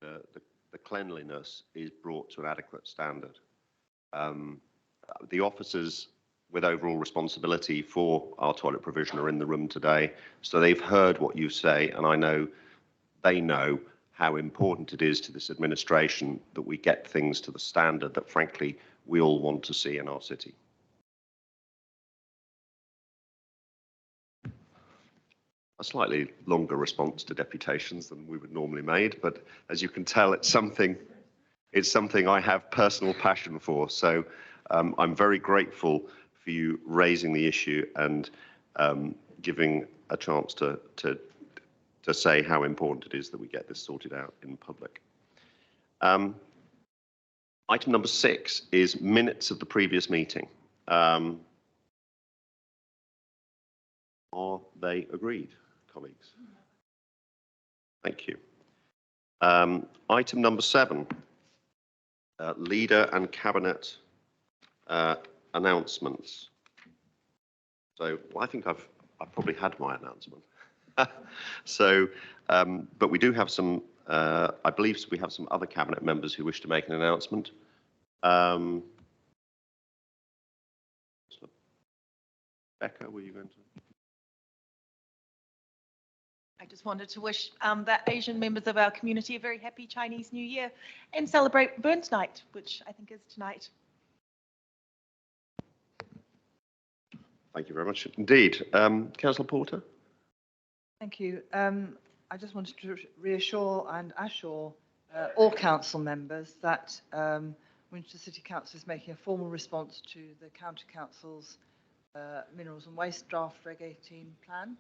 the cleanliness is brought to an adequate standard. The officers with overall responsibility for our toilet provision are in the room today, so they've heard what you say, and I know they know how important it is to this administration that we get things to the standard that, frankly, we all want to see in our city. A slightly longer response to deputations than we would normally make, but as you can tell, it's something I have personal passion for. So I'm very grateful for you raising the issue and giving a chance to say how important it is that we get this sorted out in public. Item number 6 is minutes of the previous meeting. Are they agreed, colleagues? Thank you. Item number 7, leader and cabinet announcements. So I think I've probably had my announcement. So, but we do have some, I believe we have some other cabinet members who wish to make an announcement. Becca, were you going to? I just wanted to wish the Asian members of our community a very happy Chinese New Year and celebrate Burns Night, which I think is tonight. Thank you very much indeed. Councillor Porter? Thank you. I just wanted to reassure and assure all council members that Winchester City Council is making a formal response to the County Council's Minerals and Waste Draft Reg 18 plan,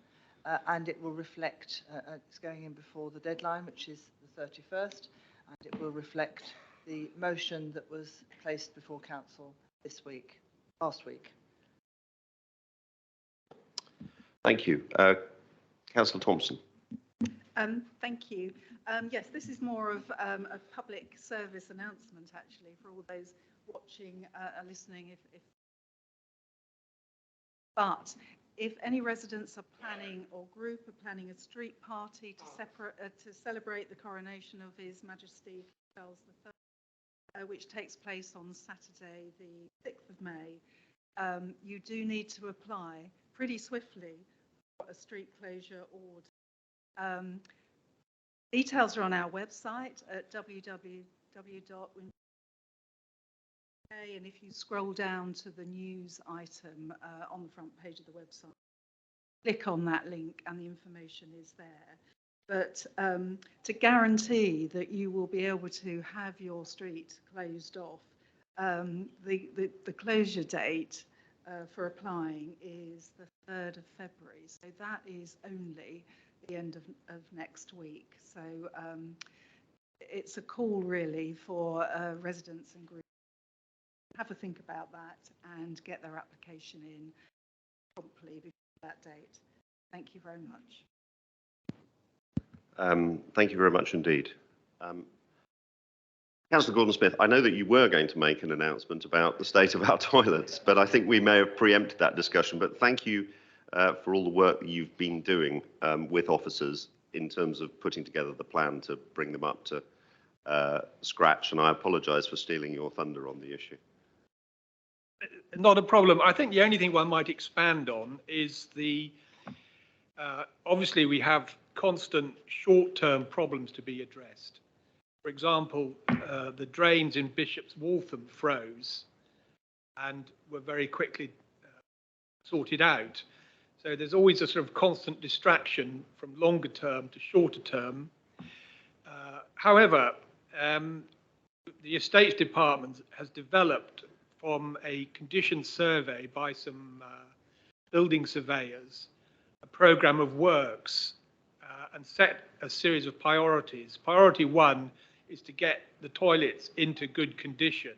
and it will reflect, it's going in before the deadline, which is the 31st, and it will reflect the motion that was placed before Council last week. Thank you. Councillor Thompson. Thank you. Yes, this is more of a public service announcement, actually, for all those watching and listening. But if any residents are planning or group are planning a street party to celebrate the coronation of His Majesty Charles III, which takes place on Saturday, the 6th of May, you do need to apply pretty swiftly for a street closure order. Details are on our website at www.winchester.com, and if you scroll down to the news item on the front page of the website, click on that link and the information is there. But to guarantee that you will be able to have your street closed off, the closure date for applying is the 3rd of February. So that is only the end of next week. So it's a call really for residents and groups to have a think about that and get their application in promptly before that date. Thank you very much. Thank you very much indeed. Councillor Gordon-Smith, I know that you were going to make an announcement about the state of our toilets, but I think we may have preempted that discussion. But thank you for all the work that you've been doing with officers in terms of putting together the plan to bring them up to scratch. And I apologise for stealing your thunder on the issue. Not a problem. I think the only thing one might expand on is the, obviously we have constant short-term problems to be addressed. For example, the drains in Bishop's Waltham froze and were very quickly sorted out. So there's always a sort of constant distraction from longer term to shorter term. However, the Estates Department has developed from a condition survey by some building surveyors a programme of works and set a series of priorities. Priority 1 is to get the toilets into good condition.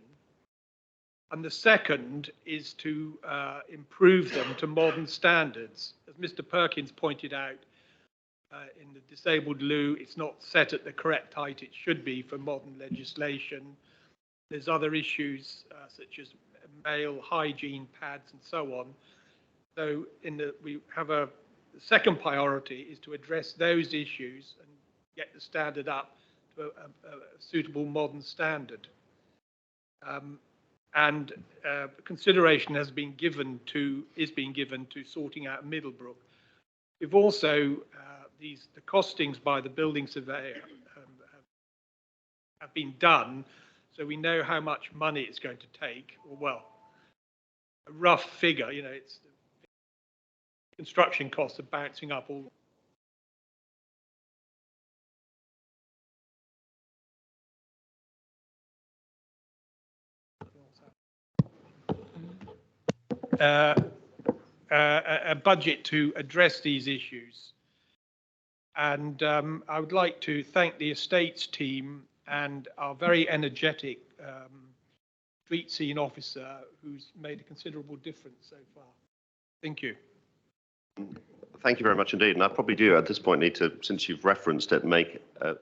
And the second is to improve them to modern standards. As Mr. Perkins pointed out, in the disabled loo, it's not set at the correct height it should be for modern legislation. There's other issues such as male hygiene pads and so on. So we have the second priority is to address those issues and get the standard up to a suitable modern standard. And consideration is being given to sorting out Middlebrook. We've also, the costings by the building surveyor have been done, so we know how much money it's going to take, or well, a rough figure, you know, it's construction costs are bouncing up all. A budget to address these issues. And I would like to thank the estates team and our very energetic street scene officer who's made a considerable difference so far. Thank you. Thank you very much indeed. And I probably do at this point need to, since you've referenced it, make a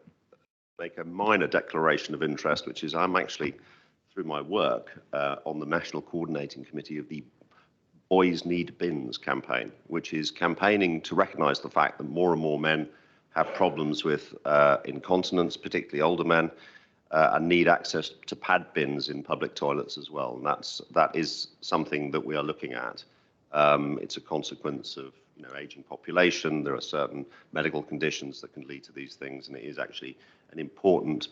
minor declaration of interest, which is I'm actually, through my work on the National Coordinating Committee of the Boys Need Bins campaign, which is campaigning to recognise the fact that more and more men have problems with incontinence, particularly older men, and need access to pad bins in public toilets as well. And that is something that we are looking at. It's a consequence of aging population. There are certain medical conditions that can lead to these things, and it is actually an important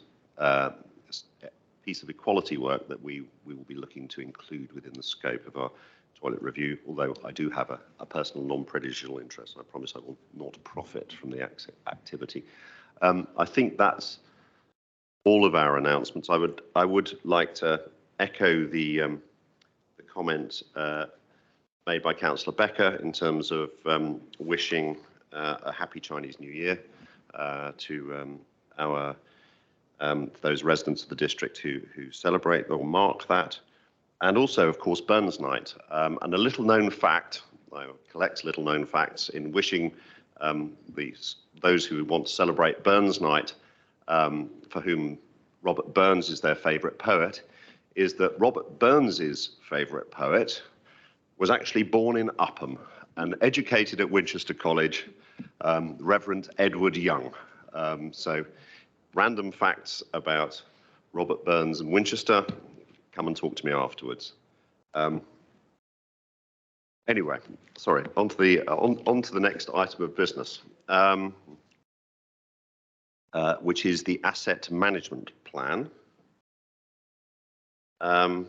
piece of equality work that we will be looking to include within the scope of our toilet review, although I do have a personal non-prejudicial interest. I promise I will not profit from the activity. I think that's all of our announcements. I would like to echo the comment made by Councillor Becker in terms of wishing a happy Chinese New Year to those residents of the district who celebrate or mark that. And also, of course, Burns Night. And a little known fact, I collect little known facts in wishing those who want to celebrate Burns Night, for whom Robert Burns is their favourite poet, is that Robert Burns's favourite poet was actually born in Upham and educated at Winchester College, Reverend Edward Young. So random facts about Robert Burns and Winchester. Come and talk to me afterwards. Anyway, sorry, on to the next item of business, which is the asset management plan. A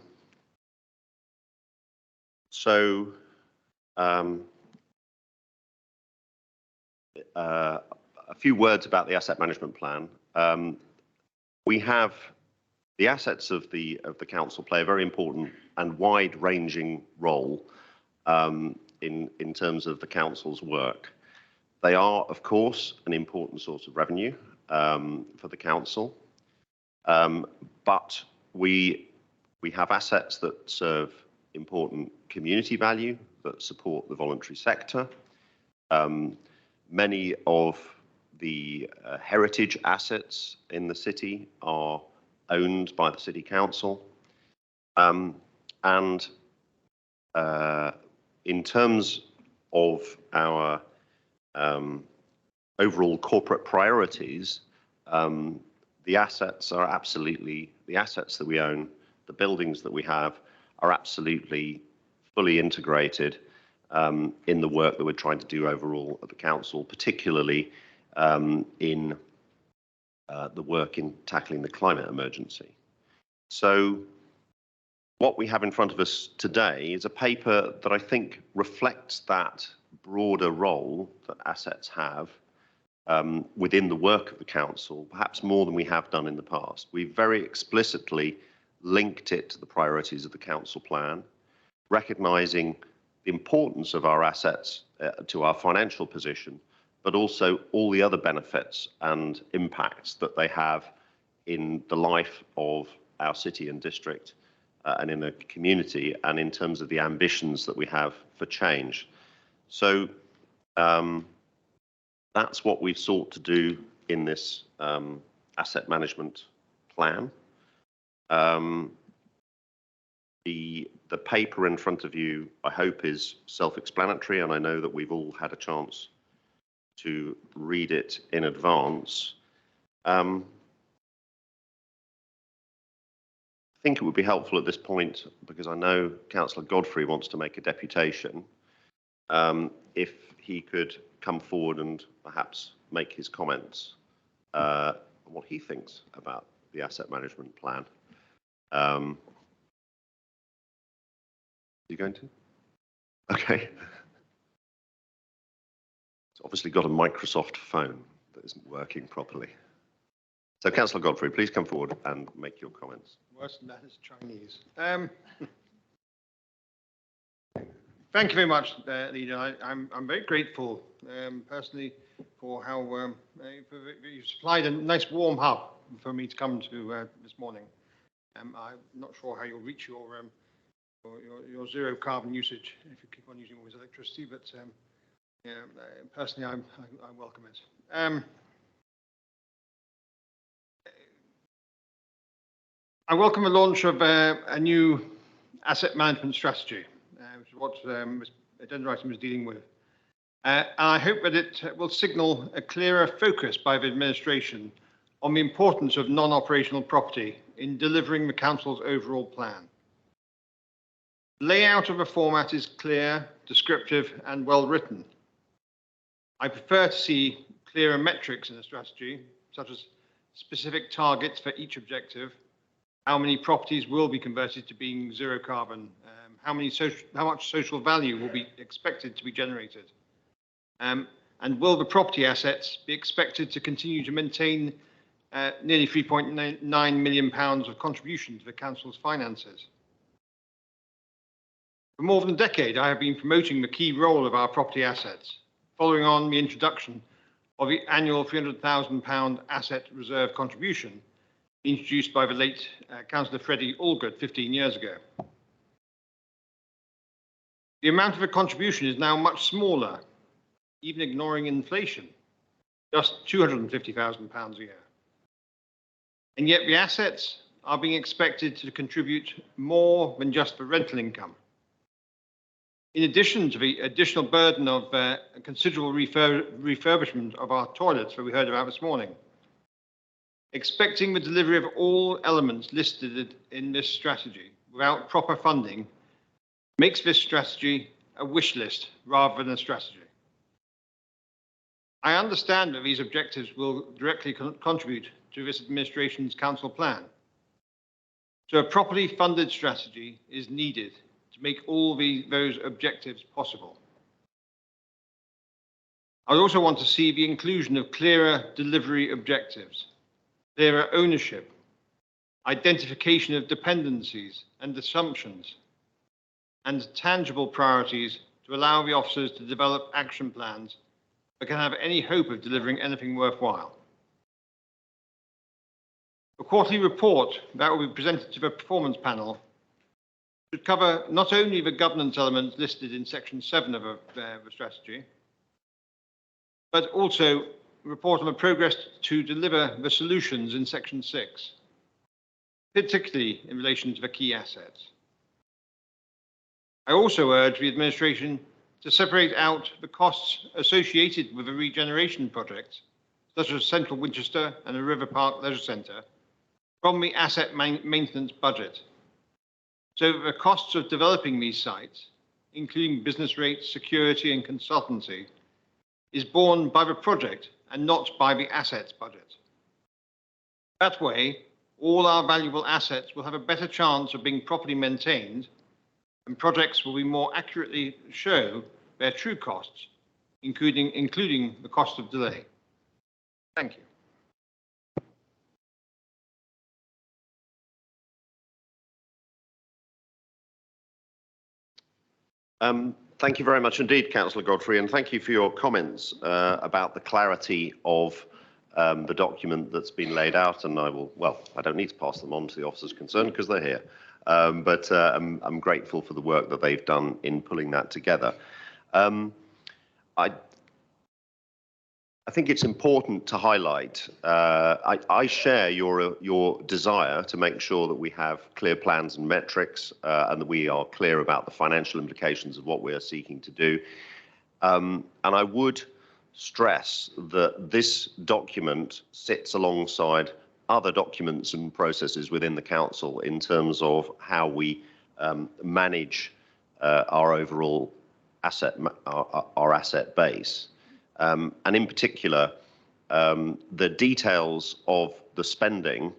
few words about the asset management plan. We have the assets of the council play a very important and wide-ranging role in terms of the council's work. They are, of course, an important source of revenue for the council, but we have assets that serve important community value, that support the voluntary sector. Many of the heritage assets in the city are owned by the city council. And in terms of our overall corporate priorities, the assets that we own, the buildings that we have, are absolutely fully integrated in the work that we're trying to do overall at the council, particularly in the work in tackling the climate emergency. So what we have in front of us today is a paper that I think reflects that broader role that assets have within the work of the council, perhaps more than we have done in the past. We've very explicitly linked it to the priorities of the council plan, recognising the importance of our assets to our financial position, but also all the other benefits and impacts that they have in the life of our city and district and in a community, and in terms of the ambitions that we have for change. So that's what we've sought to do in this asset management plan. The paper in front of you, I hope, is self-explanatory, and I know that we've all had a chance to read it in advance. think it would be helpful at this point, because I know Councillor Godfrey wants to make a deputation, if he could come forward and perhaps make his comments on what he thinks about the asset management plan. You going to? Okay. It's obviously got a Microsoft phone that isn't working properly. So, Councillor Godfrey, please come forward and make your comments. Worse than that is Chinese. Thank you very much, Leader. I'm very grateful personally for how you've supplied a nice warm hub for me to come to this morning. I'm not sure how you'll reach your zero carbon usage if you keep on using all this electricity, but yeah, personally, I welcome it. I welcome the launch of a new asset management strategy, which is what agenda item is dealing with. And I hope that it will signal a clearer focus by the administration on the importance of non-operational property in delivering the Council's overall plan. The layout of the format is clear, descriptive, and well written. I prefer to see clearer metrics in the strategy, such as specific targets for each objective, how many properties will be converted to being zero carbon, how much social value will be expected to be generated, and will the property assets be expected to continue to maintain nearly £3.9 million of contribution to the Council's finances. For more than a decade, I have been promoting the key role of our property assets, following on the introduction of the annual £300,000 asset reserve contribution introduced by the late Councillor Freddie Allgood 15 years ago. The amount of a contribution is now much smaller, even ignoring inflation, just £250,000 a year. And yet the assets are being expected to contribute more than just the rental income. In addition to the additional burden of a considerable refurbishment of our toilets that we heard about this morning, expecting the delivery of all elements listed in this strategy without proper funding makes this strategy a wish list rather than a strategy. I understand that these objectives will directly contribute to this administration's council plan. So a properly funded strategy is needed to make all those objectives possible. I also want to see the inclusion of clearer delivery objectives, clearer ownership, identification of dependencies and assumptions, and tangible priorities to allow the officers to develop action plans that can have any hope of delivering anything worthwhile. The quarterly report that will be presented to the performance panel should cover not only the governance elements listed in section 7 of the strategy, but also report on the progress to deliver the solutions in section 6, particularly in relation to the key assets. I also urge the administration to separate out the costs associated with the regeneration projects, such as Central Winchester and the River Park Leisure Centre, from the asset maintenance budget, so that the costs of developing these sites, including business rates, security and consultancy, is borne by the project and not by the assets budget. That way, all our valuable assets will have a better chance of being properly maintained, and projects will be more accurately show their true costs, including the cost of delay. Thank you. Thank you very much indeed, Councillor Godfrey, and thank you for your comments about the clarity of the document that's been laid out. And I don't need to pass them on to the officers concerned because they're here. But I'm grateful for the work that they've done in pulling that together. I think it's important to highlight, I share your desire to make sure that we have clear plans and metrics and that we are clear about the financial implications of what we are seeking to do. And I would stress that this document sits alongside other documents and processes within the council in terms of how we manage our overall our asset base. And in particular, the details of the spending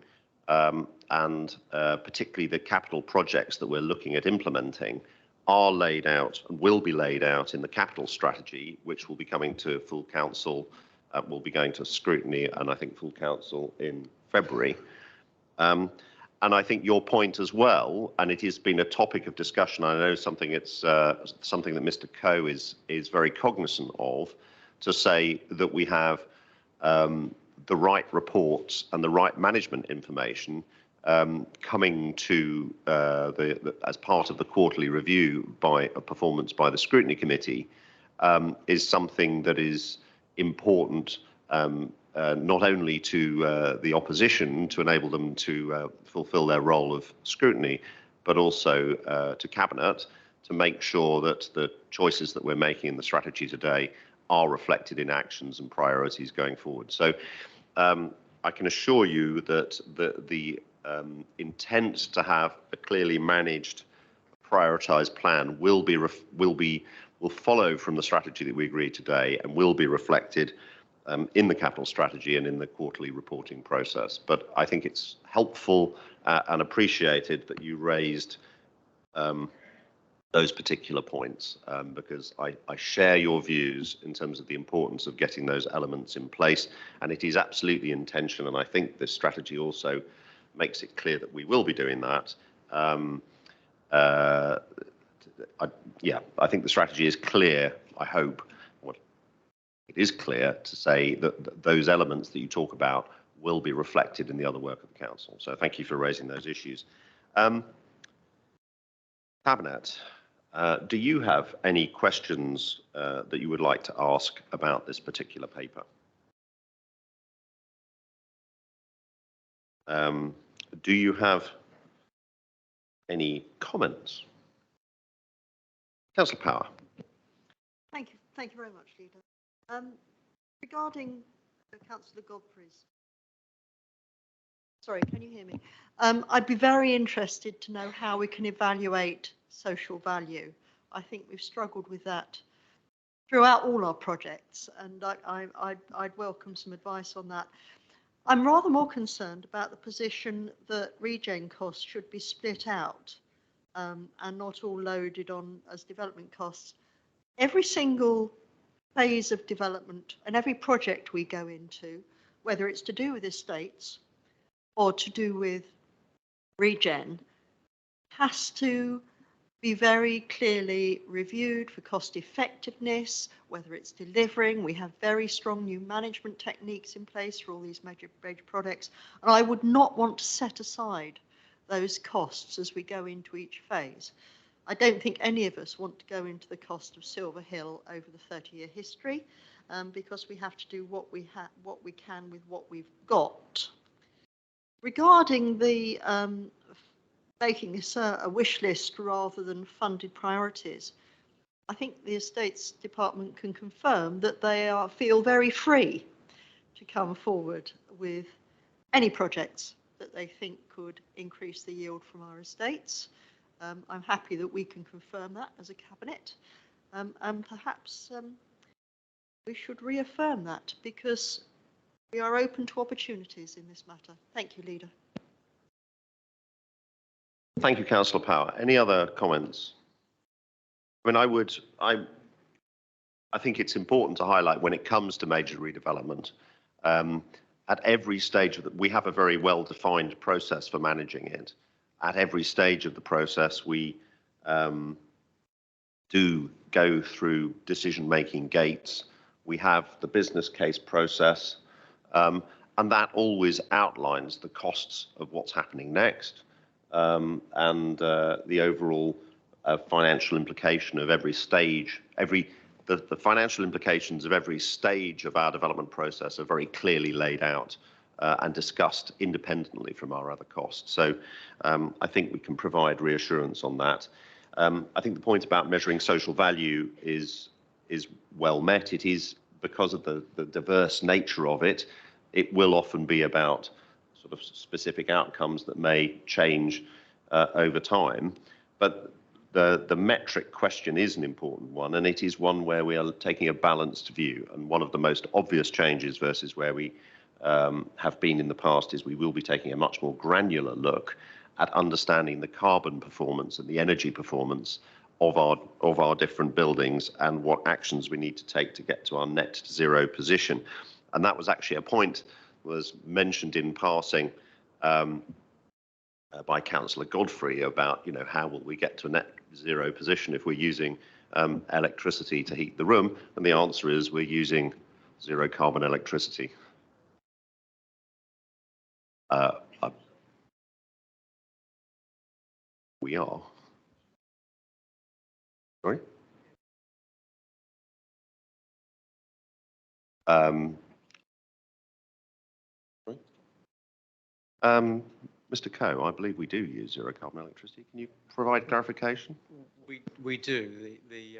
and particularly the capital projects that we're looking at implementing are laid out and will be laid out in the capital strategy, which will be coming to full council, will be going to scrutiny and I think full council in February. And I think your point as well, and it has been a topic of discussion. I know something it's something that Mr. Coe is very cognizant of, to say that we have the right reports and the right management information coming to as part of the quarterly review by a performance by the scrutiny committee is something that is important. Not only to the opposition to enable them to fulfil their role of scrutiny, but also to Cabinet to make sure that the choices that we're making in the strategy today are reflected in actions and priorities going forward. So I can assure you that the intent to have a clearly managed, prioritised plan will follow from the strategy that we agreed today and will be reflected in the capital strategy and in the quarterly reporting process. But I think it's helpful and appreciated that you raised those particular points because I share your views in terms of the importance of getting those elements in place, and it is absolutely intention, and I think this strategy also makes it clear that we will be doing that. I think the strategy is clear, I hope. It is clear to say that those elements that you talk about will be reflected in the other work of the council. So thank you for raising those issues. Cabinet, do you have any questions that you would like to ask about this particular paper? Do you have any comments? Councillor Power. Thank you very much, Leader. Regarding Councillor Godfrey's, sorry, can you hear me? I'd be very interested to know how we can evaluate social value. I think we've struggled with that throughout all our projects, and I'd welcome some advice on that. I'm rather more concerned about the position that regen costs should be split out and not all loaded on as development costs. Every single phase of development and every project we go into, whether it's to do with estates or to do with regen, has to be very clearly reviewed for cost effectiveness, whether it's delivering. We have very strong new management techniques in place for all these major projects, and I would not want to set aside those costs as we go into each phase. I don't think any of us want to go into the cost of Silver Hill over the 30-year history, because we have to do what we can with what we've got. Regarding the making this a wish list rather than funded priorities, I think the Estates Department can confirm that they feel very free to come forward with any projects that they think could increase the yield from our estates. I'm happy that we can confirm that as a Cabinet, and perhaps we should reaffirm that, because we are open to opportunities in this matter. Thank you, Leader. Thank you, Councillor Power. Any other comments? I mean, I think it's important to highlight when it comes to major redevelopment, at every stage of we have a very well-defined process for managing it. At every stage of the process, we do go through decision-making gates. We have the business case process, and that always outlines the costs of what's happening next, and the overall financial implication of every stage. The financial implications of every stage of our development process are very clearly laid out and discussed independently from our other costs. So I think we can provide reassurance on that. I think the point about measuring social value is well met. It is because of the diverse nature of it. It will often be about sort of specific outcomes that may change over time. But the metric question is an important one, and it is one where we are taking a balanced view. And one of the most obvious changes versus where we have been in the past is we will be taking a much more granular look at understanding the carbon performance and the energy performance of our different buildings and what actions we need to take to get to our net zero position. And that was actually a point was mentioned in passing by Councillor Godfrey about, you know, how will we get to a net zero position if we're using electricity to heat the room? And the answer is we're using zero carbon electricity. We are. Sorry? Mr. Coe, I believe we do use zero carbon electricity. Can you provide clarification? We do. The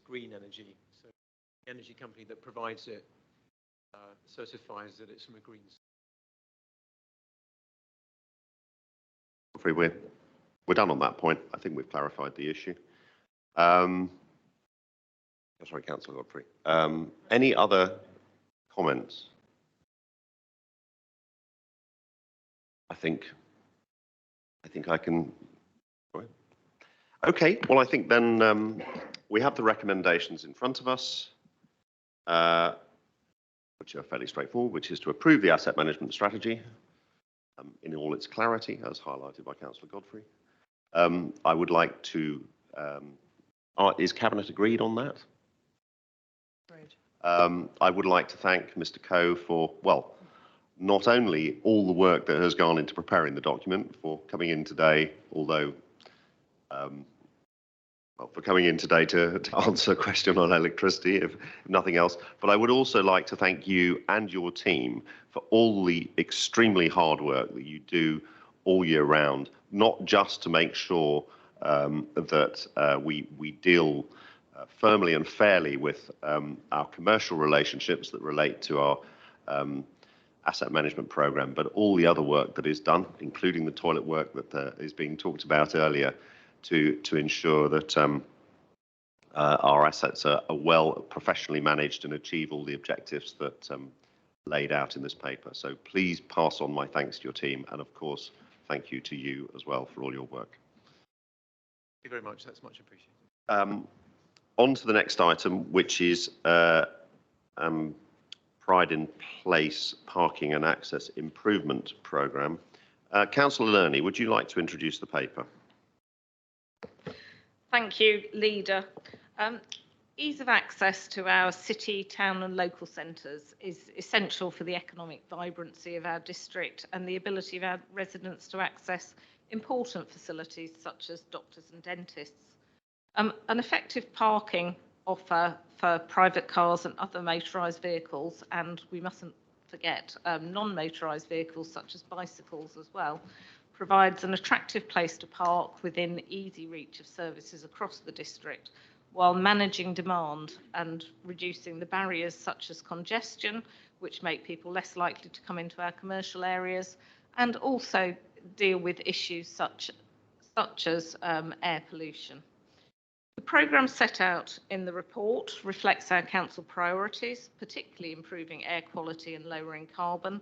green energy, so the energy company that provides it certifies that it's from a green. We're done on that point. I think we've clarified the issue. Sorry, Councillor Godfrey. Any other comments? I think I can. Okay. Well, I think then we have the recommendations in front of us, which are fairly straightforward, which is to approve the asset management strategy in all its clarity, as highlighted by Councillor Godfrey. I would like to. Is Cabinet agreed on that? Agreed. I would like to thank Mr. Coe for, well, not only all the work that has gone into preparing the document, for coming in today, although, well, for coming in today to answer a question on electricity, if nothing else, but I would also like to thank you and your team for all the extremely hard work that you do all year round, not just to make sure that we deal firmly and fairly with our commercial relationships that relate to our asset management program, but all the other work that is done, including the toilet work that is being talked about earlier, to ensure that our assets are well professionally managed and achieve all the objectives that laid out in this paper. So please pass on my thanks to your team, and of course, thank you to you as well for all your work. Thank you very much. That's much appreciated. On to the next item, which is Pride in Place Parking and Access Improvement Programme. Councillor Lerney, would you like to introduce the paper? Thank you, Leader. Ease of access to our city, town and local centres is essential for the economic vibrancy of our district and the ability of our residents to access important facilities such as doctors and dentists. An effective parking offer for private cars and other motorised vehicles, and we mustn't forget non-motorised vehicles such as bicycles as well, provides an attractive place to park within easy reach of services across the district, while managing demand and reducing the barriers such as congestion, which make people less likely to come into our commercial areas, and also deal with issues such as air pollution. The programme set out in the report reflects our council priorities, particularly improving air quality and lowering carbon,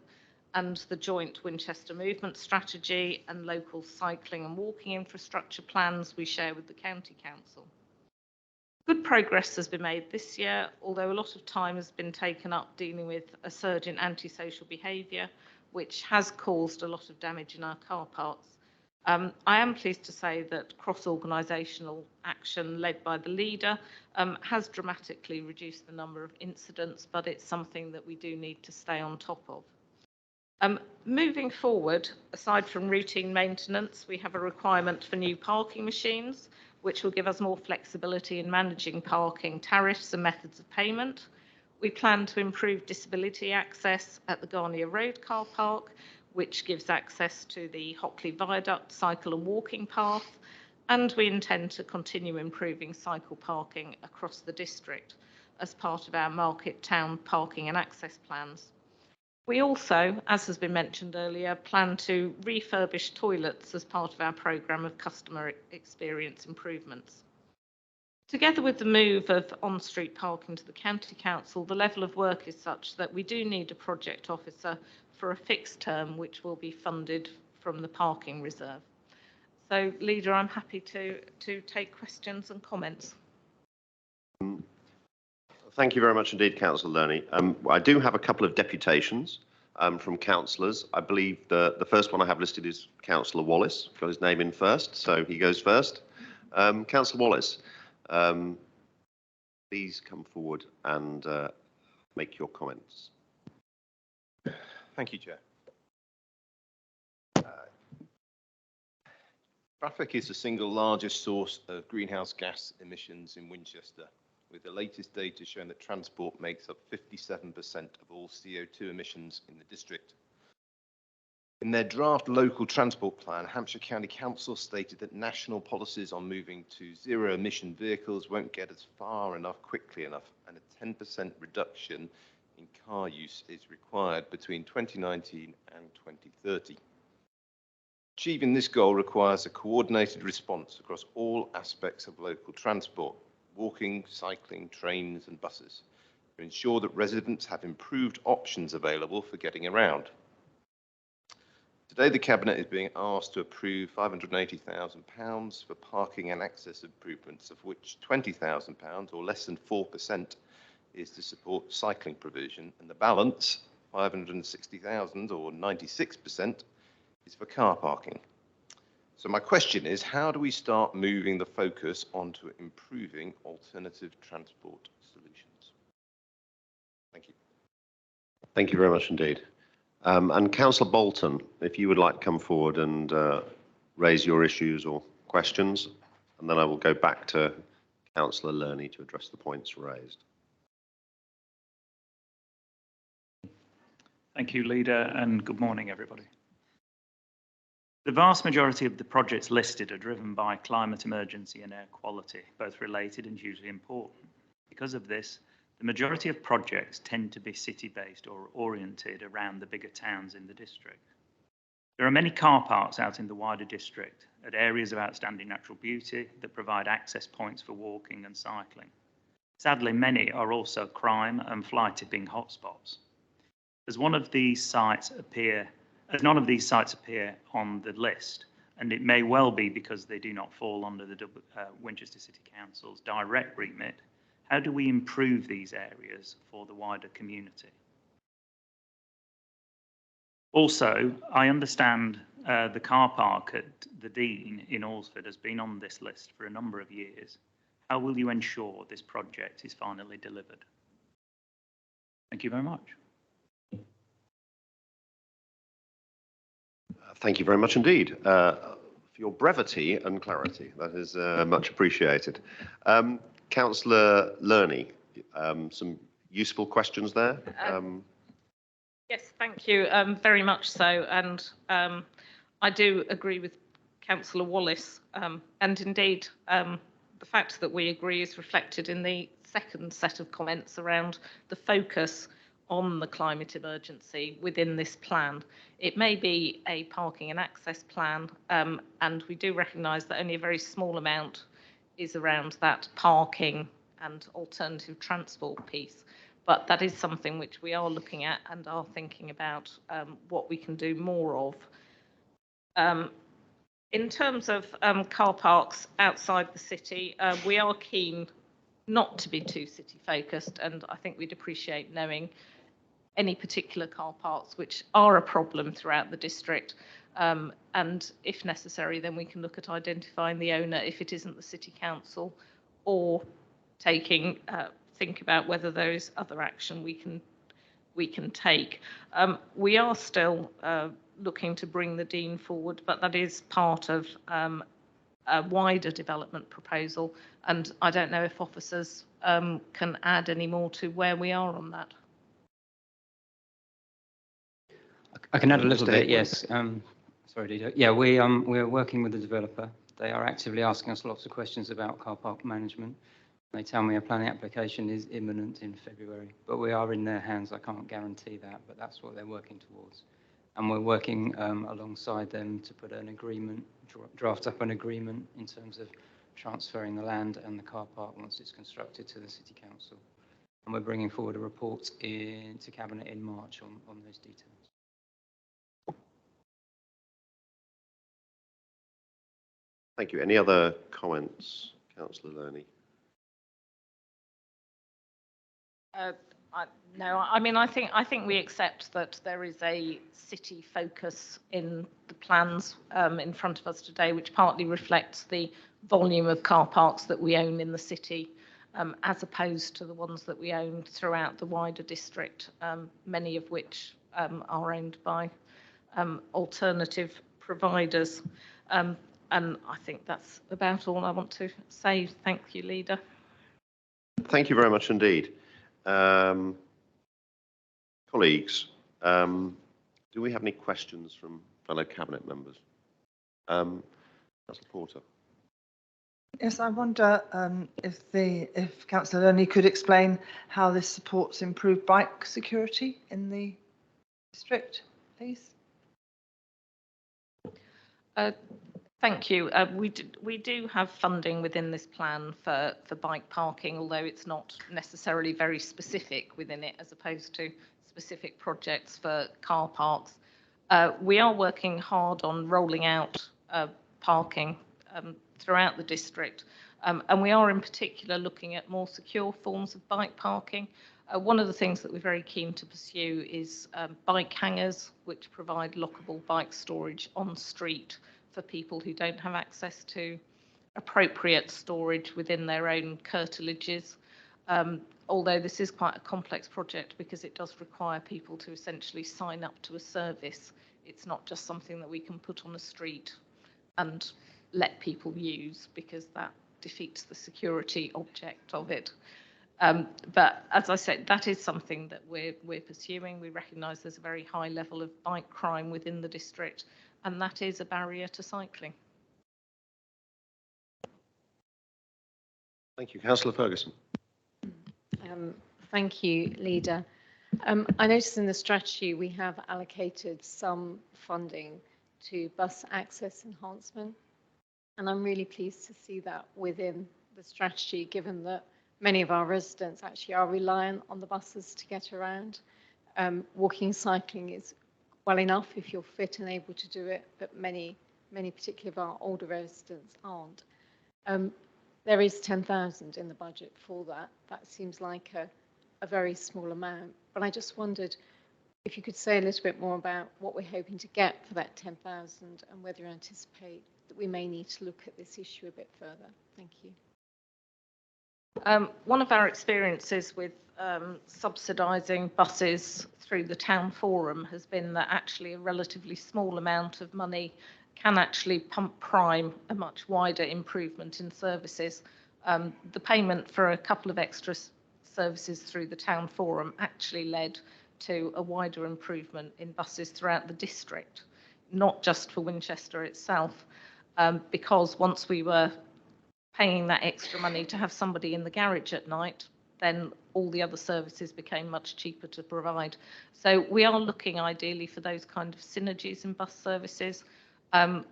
and the joint Winchester movement strategy and local cycling and walking infrastructure plans we share with the County Council. Good progress has been made this year, although a lot of time has been taken up dealing with a surge in antisocial behaviour, which has caused a lot of damage in our car parks. I am pleased to say that cross-organisational action led by the leader has dramatically reduced the number of incidents, but it's something that we do need to stay on top of. Moving forward, aside from routine maintenance, we have a requirement for new parking machines, which will give us more flexibility in managing parking tariffs and methods of payment. We plan to improve disability access at the Garnier Road car park, which gives access to the Hockley Viaduct cycle and walking path, and we intend to continue improving cycle parking across the district as part of our Market Town parking and access plans. We also, as has been mentioned earlier, plan to refurbish toilets as part of our programme of customer experience improvements. Together with the move of on-street parking to the County Council, the level of work is such that we do need a project officer for a fixed term, which will be funded from the parking reserve. So, Leader, I'm happy to take questions and comments. Thank you very much indeed, Councillor Lerney. I do have a couple of deputations from councillors. I believe the first one I have listed is Councillor Wallace. Got his name in first, so he goes first. Councillor Wallace, please come forward and make your comments. Thank you, Chair. Traffic is the single largest source of greenhouse gas emissions in Winchester, with the latest data showing that transport makes up 57% of all CO2 emissions in the district. In their draft local transport plan, Hampshire County Council stated that national policies on moving to zero-emission vehicles won't get us far enough quickly enough, and a 10% reduction in car use is required between 2019 and 2030. Achieving this goal requires a coordinated response across all aspects of local transport, walking, cycling, trains and buses, to ensure that residents have improved options available for getting around. Today, the Cabinet is being asked to approve £580,000 for parking and access improvements, of which £20,000, or less than 4%, is to support cycling provision, and the balance, £560,000, or 96%, is for car parking. So my question is, how do we start moving the focus onto improving alternative transport solutions? Thank you. Thank you very much indeed. And Councillor Bolton, if you would like to come forward and raise your issues or questions, and then I will go back to Councillor Lerney to address the points raised. Thank you, Leader, and good morning, everybody. The vast majority of the projects listed are driven by climate emergency and air quality, both related and hugely important. Because of this, the majority of projects tend to be city-based or oriented around the bigger towns in the district. There are many car parks out in the wider district at areas of outstanding natural beauty that provide access points for walking and cycling. Sadly, many are also crime and fly tipping hotspots. As none of these sites appear on the list, and it may well be because they do not fall under the Winchester City Council's direct remit, how do we improve these areas for the wider community? Also, I understand the car park at the Dean in Alresford has been on this list for a number of years. How will you ensure this project is finally delivered? Thank you very much. Thank you very much indeed for your brevity and clarity. That is much appreciated. Councillor Lerney, some useful questions there. Yes, thank you very much so. And I do agree with Councillor Wallace. And indeed, the fact that we agree is reflected in the second set of comments around the focus on the climate emergency within this plan. It may be a parking and access plan, and we do recognise that only a very small amount is around that parking and alternative transport piece. But that is something which we are looking at and are thinking about what we can do more of. In terms of car parks outside the city, we are keen not to be too city focused, and I think we'd appreciate knowing any particular car parks which are a problem throughout the district, and if necessary then we can look at identifying the owner if it isn't the City Council, or think about whether there is other action we can take. We are still looking to bring the Dean forward, but that is part of a wider development proposal, and I don't know if officers can add any more to where we are on that. I can add a little bit, yes. Sorry, Dita. Yeah, we're working with the developer. They are actively asking us lots of questions about car park management. They tell me a planning application is imminent in February, but we are in their hands. I can't guarantee that, but that's what they're working towards. And we're working alongside them to put an agreement, draft up an agreement in terms of transferring the land and the car park once it's constructed to the City Council. And we're bringing forward a report to Cabinet in March on those details. Thank you. Any other comments, Councillor Lurney? No, I mean, I think we accept that there is a city focus in the plans in front of us today, which partly reflects the volume of car parks that we own in the city, as opposed to the ones that we own throughout the wider district, many of which are owned by alternative providers. And I think that's about all I want to say. Thank you, Leader. Thank you very much indeed. Colleagues, do we have any questions from fellow Cabinet members? Councillor Porter. Yes, I wonder if Councillor Lurney could explain how this supports improved bike security in the district, please. Thank you. We do have funding within this plan for bike parking, although it's not necessarily very specific within it, as opposed to specific projects for car parks. We are working hard on rolling out parking throughout the district, and we are in particular looking at more secure forms of bike parking. One of the things that we're very keen to pursue is bike hangers, which provide lockable bike storage on street for people who don't have access to appropriate storage within their own curtilages. Although this is quite a complex project because it does require people to essentially sign up to a service. It's not just something that we can put on the street and let people use, because that defeats the security object of it. But as I said, that is something that we're pursuing. We recognise there's a very high level of bike crime within the district, and that is a barrier to cycling. Thank you. Councillor Ferguson. Thank you, Leader. I noticed in the strategy we have allocated some funding to bus access enhancement, and I'm really pleased to see that within the strategy, given that many of our residents actually are reliant on the buses to get around. Walking, cycling is well enough if you're fit and able to do it, but many, particularly of our older residents, aren't. There is 10,000 in the budget for that. That seems like a very small amount, but I just wondered if you could say a little bit more about what we're hoping to get for that 10,000 and whether you anticipate that we may need to look at this issue a bit further. Thank you. One of our experiences with subsidising buses through the town forum has been that actually a relatively small amount of money can actually pump prime a much wider improvement in services. The payment for a couple of extra services through the town forum actually led to a wider improvement in buses throughout the district, not just for Winchester itself, because once we were paying that extra money to have somebody in the garage at night, then all the other services became much cheaper to provide. So we are looking ideally for those kind of synergies in bus services.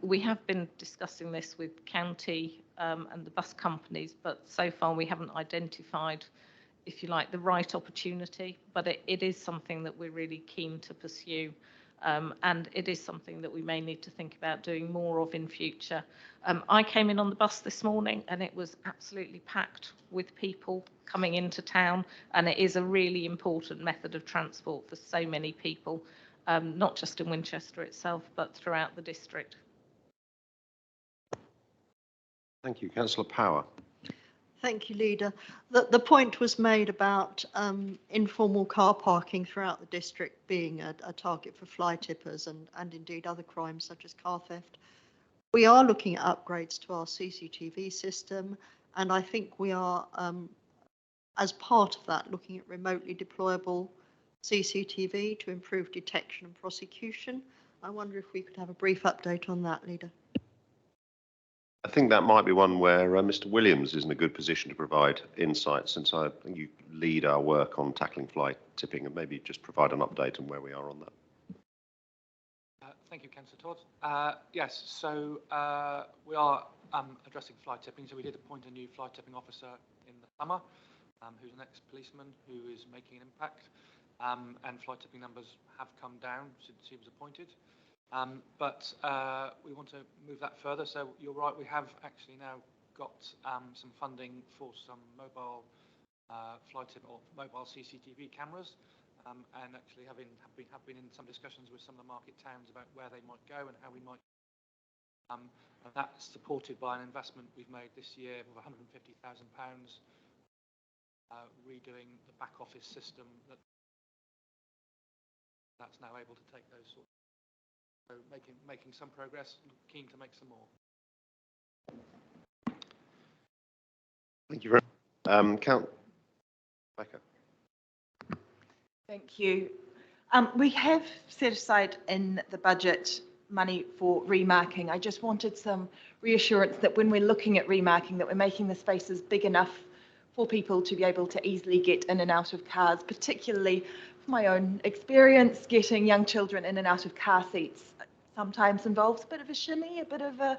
We have been discussing this with county and the bus companies, but so far we haven't identified, if you like, the right opportunity, but it is something that we're really keen to pursue. And it is something that we may need to think about doing more of in future. I came in on the bus this morning and it was absolutely packed with people coming into town, and it is a really important method of transport for so many people, not just in Winchester itself, but throughout the district. Thank you. Councillor Power. Thank you, Leader. The point was made about informal car parking throughout the district being a target for fly tippers and indeed other crimes such as car theft. We are looking at upgrades to our CCTV system, and I think we are, as part of that, looking at remotely deployable CCTV to improve detection and prosecution. I wonder if we could have a brief update on that, Leader. I think that might be one where Mr. Williams is in a good position to provide insight, since I think you lead our work on tackling fly tipping, and maybe just provide an update on where we are on that. Thank you, Councillor Todd. Yes, so we are addressing fly tipping. So we did appoint a new fly tipping officer in the summer, who's an ex-policeman who is making an impact. And fly tipping numbers have come down since he was appointed. But we want to move that further. So you're right, we have actually now got some funding for some mobile fly tip or mobile CCTV cameras. And actually have been in some discussions with some of the market towns about where they might go and how we might. And that's supported by an investment we've made this year of £150,000, redoing the back office system that's now able to take those sorts. So making some progress, keen to make some more. Thank you very much. Count Becker. Thank you. We have set aside in the budget money for remarking. I just wanted some reassurance that when we're looking at remarking, that we're making the spaces big enough for people to be able to easily get in and out of cars, particularly from my own experience, getting young children in and out of car seats sometimes involves a bit of a shimmy, a bit of a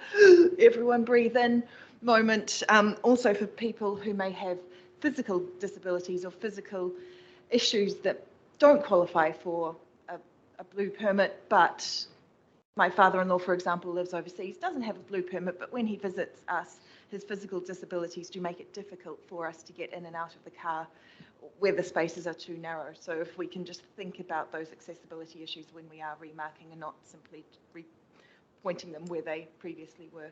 everyone breathe in moment. Also for people who may have physical disabilities or physical issues that don't qualify for a blue permit, but my father-in-law, for example, lives overseas, doesn't have a blue permit, but when he visits us, his physical disabilities do make it difficult for us to get in and out of the car where the spaces are too narrow. So if we can just think about those accessibility issues when we are remarking and not simply pointing them where they previously were.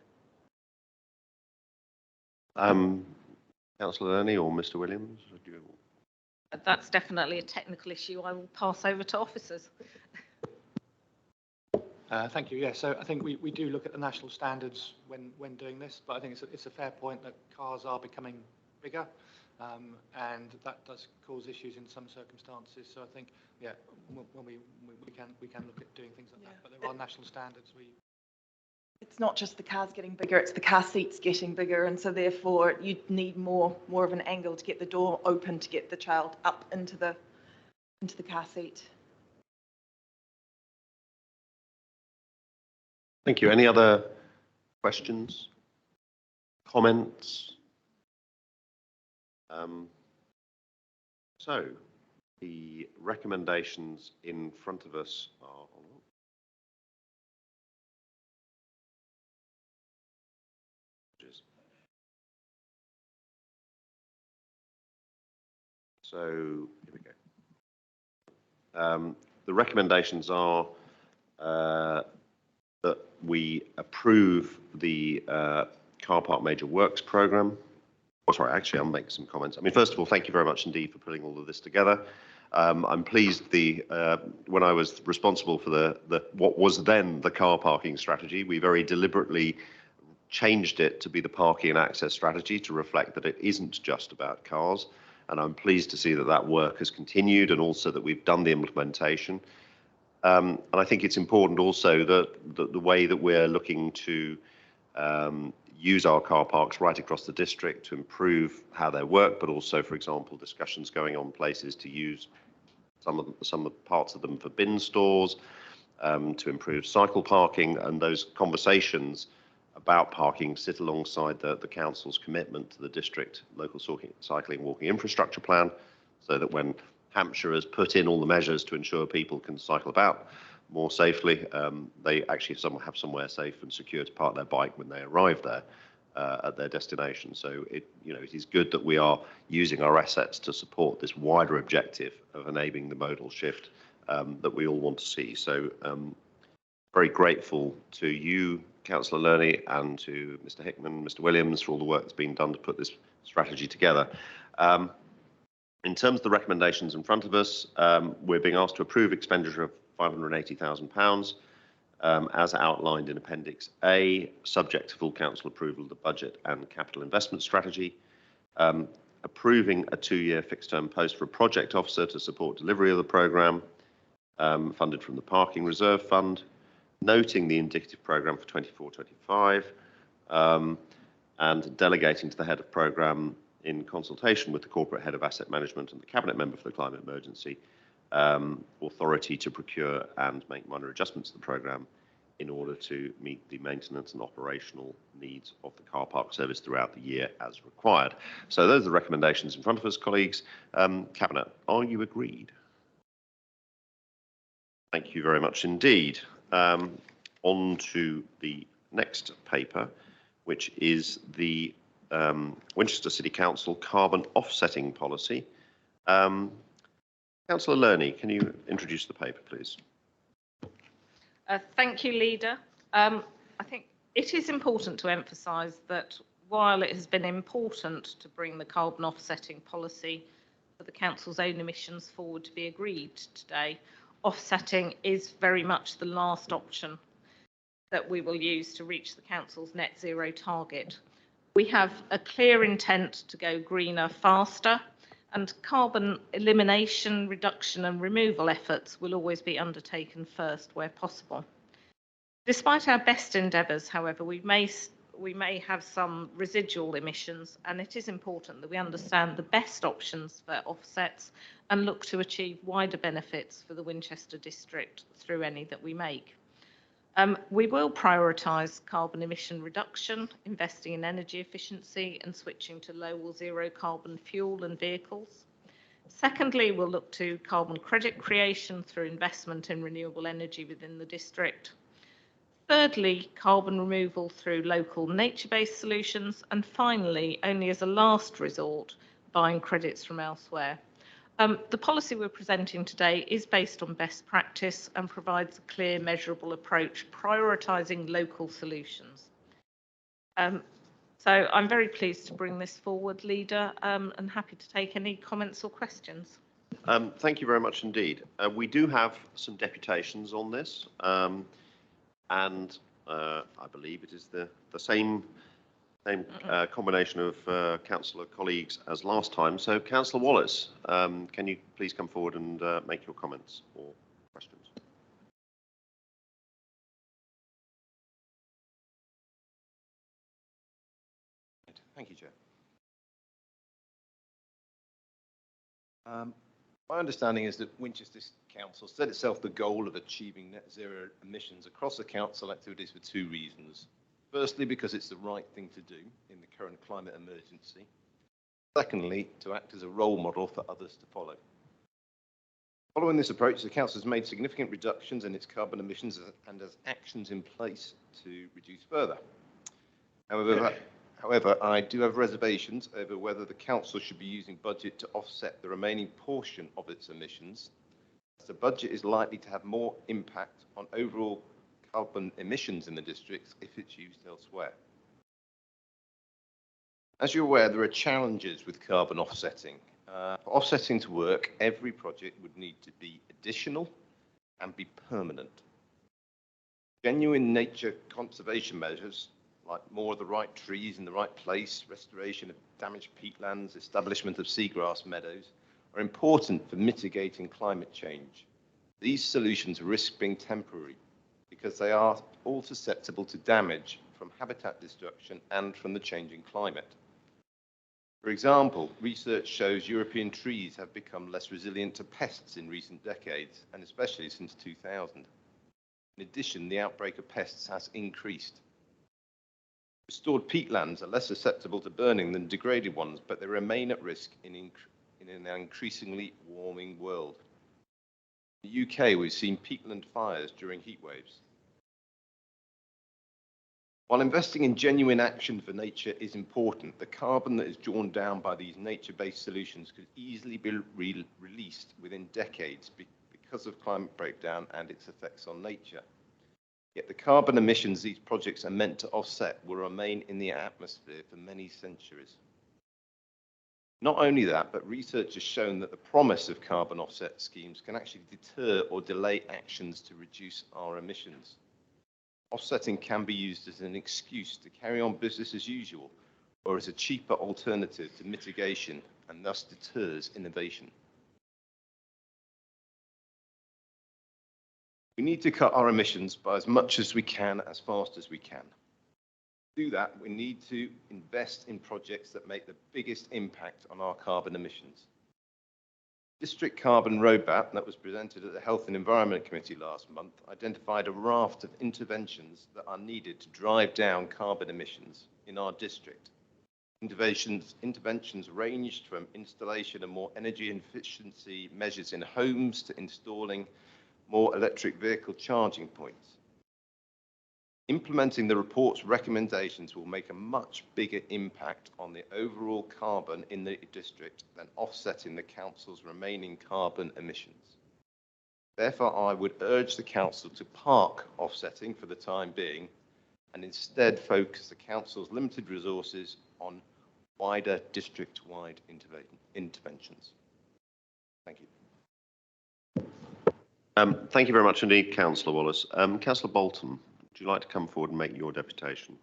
Councillor Ernie or Mr. Williams? That's definitely a technical issue I will pass over to officers. Thank you. Yeah, so I think we do look at the national standards when doing this, but I think it's a fair point that cars are becoming bigger, and that does cause issues in some circumstances. So I think, yeah, when we can look at doing things like that, but there are national standards. It's not just the cars getting bigger, it's the car seats getting bigger, and so therefore you need more of an angle to get the door open to get the child up into the car seat. Thank you. Any other questions, comments? So the recommendations in front of us are on. So here we go. The recommendations are that we approve the car park major works programme. Oh, sorry, actually, I'll make some comments. I mean, first of all, thank you very much indeed for putting all of this together. I'm pleased when I was responsible for what was then the car parking strategy, we very deliberately changed it to be the parking and access strategy to reflect that it isn't just about cars. And I'm pleased to see that work has continued and also that we've done the implementation. And I think it's important also that the way that we're looking to use our car parks right across the district to improve how they work, but also, for example, discussions going on places to use some of the parts of them for bin stores, to improve cycle parking, and those conversations about parking sit alongside the council's commitment to the district local cycling walking infrastructure plan, so that when Hampshire has put in all the measures to ensure people can cycle about more safely, they actually have somewhere safe and secure to park their bike when they arrive there at their destination. So it is good that we are using our assets to support this wider objective of enabling the modal shift that we all want to see. So very grateful to you, Councillor Lerney, and to Mr. Hickman, Mr. Williams, for all the work that's been done to put this strategy together. In terms of the recommendations in front of us, we're being asked to approve expenditure of £580,000 as outlined in Appendix A, subject to full council approval of the budget and capital investment strategy. Approving a 2-year fixed-term post for a project officer to support delivery of the programme, funded from the Parking Reserve Fund. Noting the indicative programme for 24-25, and delegating to the head of programme in consultation with the corporate head of asset management and the cabinet member for the climate emergency, authority to procure and make minor adjustments to the programme in order to meet the maintenance and operational needs of the car park service throughout the year as required. So those are the recommendations in front of us, colleagues. Cabinet, are you agreed? Thank you very much indeed. On to the next paper, which is the Winchester City Council carbon offsetting policy. Councillor Lerney, can you introduce the paper, please? Thank you, Leader. I think it is important to emphasise that while it has been important to bring the carbon offsetting policy for the Council's own emissions forward to be agreed today, offsetting is very much the last option that we will use to reach the Council's net zero target. We have a clear intent to go greener faster, and carbon elimination, reduction and removal efforts will always be undertaken first where possible. Despite our best endeavours, however, we may have some residual emissions, and it is important that we understand the best options for offsets and look to achieve wider benefits for the Winchester district through any that we make. We will prioritise carbon emission reduction, investing in energy efficiency and switching to low or zero carbon fuel and vehicles. Secondly, we'll look to carbon credit creation through investment in renewable energy within the district. Thirdly, carbon removal through local nature-based solutions. And finally, only as a last resort, buying credits from elsewhere. The policy we're presenting today is based on best practice and provides a clear, measurable approach, prioritising local solutions. So I'm very pleased to bring this forward, Leader, and happy to take any comments or questions. Thank you very much indeed. We do have some deputations on this, and I believe it is the same combination of councillor colleagues as last time. So, Councillor Wallace, can you please come forward and make your comments or questions? Thank you, Chair. My understanding is that Winchester Council set itself the goal of achieving net zero emissions across the council activities for two reasons. Firstly, because it's the right thing to do in the current climate emergency. Secondly, to act as a role model for others to follow. Following this approach, the Council has made significant reductions in its carbon emissions and has actions in place to reduce further. However, I do have reservations over whether the Council should be using budget to offset the remaining portion of its emissions, as the budget is likely to have more impact on overall carbon emissions in the districts if it's used elsewhere. As you're aware, there are challenges with carbon offsetting. For offsetting to work, every project would need to be additional and be permanent. Genuine nature conservation measures, like more of the right trees in the right place, restoration of damaged peatlands, establishment of seagrass meadows, are important for mitigating climate change. These solutions risk being temporary, because they are all susceptible to damage from habitat destruction and from the changing climate. For example, research shows European trees have become less resilient to pests in recent decades, and especially since 2000. In addition, the outbreak of pests has increased. Restored peatlands are less susceptible to burning than degraded ones, but they remain at risk in an increasingly warming world. In the UK, we've seen peatland fires during heat waves. While investing in genuine action for nature is important, the carbon that is drawn down by these nature-based solutions could easily be released within decades because of climate breakdown and its effects on nature. Yet the carbon emissions these projects are meant to offset will remain in the atmosphere for many centuries. Not only that, but research has shown that the promise of carbon offset schemes can actually deter or delay actions to reduce our emissions. Offsetting can be used as an excuse to carry on business as usual, or as a cheaper alternative to mitigation, and thus deters innovation. We need to cut our emissions by as much as we can, as fast as we can. To do that, we need to invest in projects that make the biggest impact on our carbon emissions. District Carbon Roadmap that was presented at the Health and Environment Committee last month identified a raft of interventions that are needed to drive down carbon emissions in our district. Interventions ranged from installation of more energy efficiency measures in homes to installing more electric vehicle charging points. Implementing the report's recommendations will make a much bigger impact on the overall carbon in the district than offsetting the council's remaining carbon emissions. Therefore, I would urge the council to park offsetting for the time being and instead focus the council's limited resources on wider district-wide interventions. Thank you. Thank you very much indeed, Councillor Wallace. Councillor Bolton, would you like to come forward and make your deputation?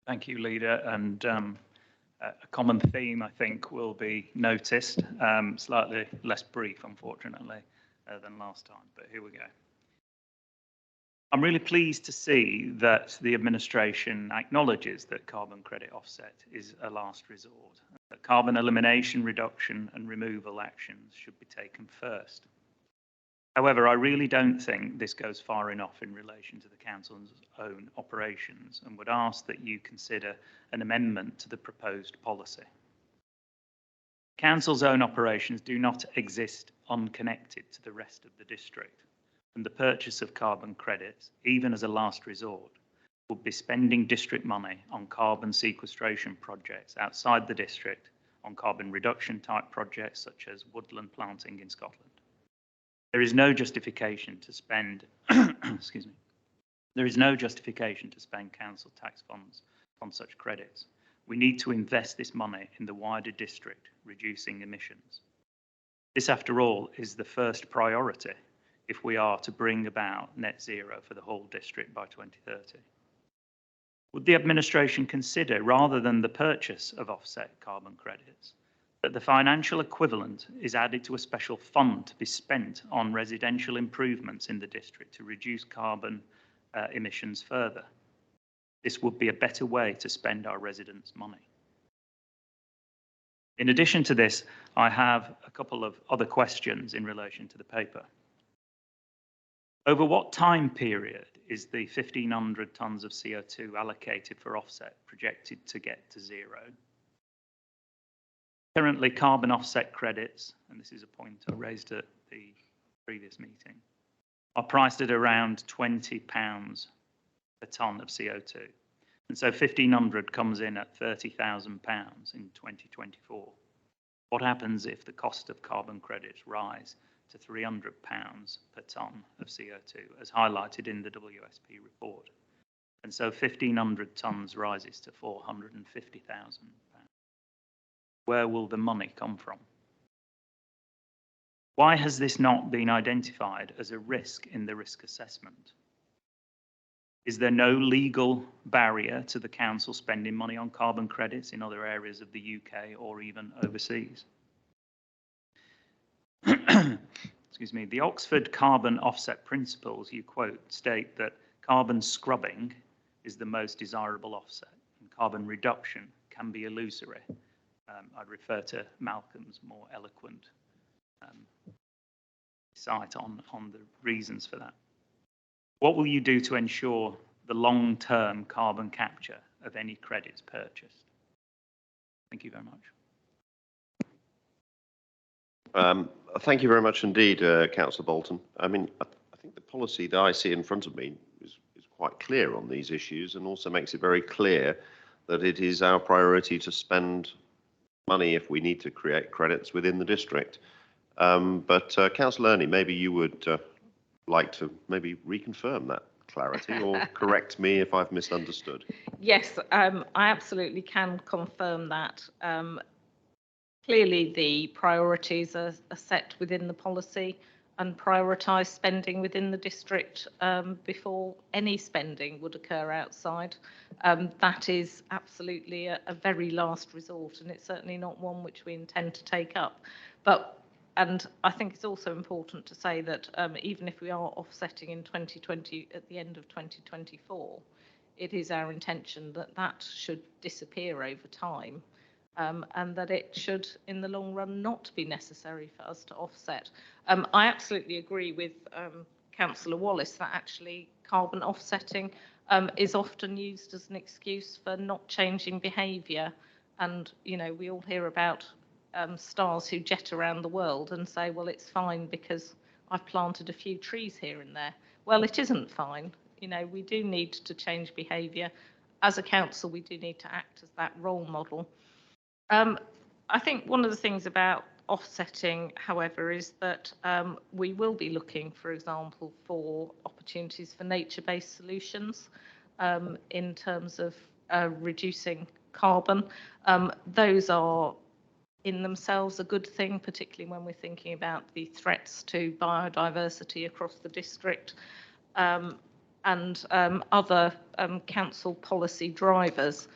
Thank you, Leader. And a common theme, I think, will be noticed. Slightly less brief, unfortunately, than last time, but here we go. I'm really pleased to see that the administration acknowledges that carbon credit offset is a last resort, that carbon elimination, reduction and removal actions should be taken first. However, I really don't think this goes far enough in relation to the Council's own operations and would ask that you consider an amendment to the proposed policy. Council's own operations do not exist unconnected to the rest of the district, and the purchase of carbon credits, even as a last resort, would be spending district money on carbon sequestration projects outside the district, on carbon reduction type projects such as woodland planting in Scotland. There is no justification to spend, excuse me, there is no justification to spend council tax funds on such credits. We need to invest this money in the wider district, reducing emissions. This, after all, is the first priority if we are to bring about net zero for the whole district by 2030. Would the administration consider, rather than the purchase of offset carbon credits, that the financial equivalent is added to a special fund to be spent on residential improvements in the district to reduce carbon emissions further? This would be a better way to spend our residents' money. In addition to this, I have a couple of other questions in relation to the paper. Over what time period is the 1,500 tonnes of CO2 allocated for offset projected to get to zero? Currently, carbon offset credits, and this is a point I raised at the previous meeting, are priced at around £20 per tonne of CO2. And so 1,500 comes in at £30,000 in 2024. What happens if the cost of carbon credits rise to £300 per tonne of CO2, as highlighted in the WSP report? And so 1,500 tonnes rises to £450,000. Where will the money come from? Why has this not been identified as a risk in the risk assessment? Is there no legal barrier to the council spending money on carbon credits in other areas of the UK or even overseas? Excuse me, the Oxford carbon offset principles you quote state that carbon scrubbing is the most desirable offset and carbon reduction can be illusory. I'd refer to Malcolm's more eloquent cite on the reasons for that. What will you do to ensure the long-term carbon capture of any credits purchased? Thank you very much. Thank you very much indeed, Councillor Bolton. I mean, I think the policy that I see in front of me is quite clear on these issues and also makes it very clear that it is our priority to spend money if we need to create credits within the district. But Councillor Ernie, maybe you would like to maybe reconfirm that clarity or correct me if I've misunderstood. Yes, I absolutely can confirm that. Clearly, the priorities are set within the policy and prioritise spending within the district before any spending would occur outside. That is absolutely a very last resort, and it's certainly not one which we intend to take up. But And I think it's also important to say that even if we are offsetting in 2020 at the end of 2024, it is our intention that that should disappear over time, and that it should, in the long run, not be necessary for us to offset. I absolutely agree with Councillor Wallace that actually carbon offsetting is often used as an excuse for not changing behaviour. And, you know, we all hear about stars who jet around the world and say, well, it's fine because I've planted a few trees here and there. Well, it isn't fine. You know, we do need to change behaviour. As a council, we do need to act as that role model. I think one of the things about offsetting, however, is that we will be looking, for example, for opportunities for nature-based solutions in terms of reducing carbon. Those are in themselves a good thing, particularly when we're thinking about the threats to biodiversity across the district. And other council policy drivers.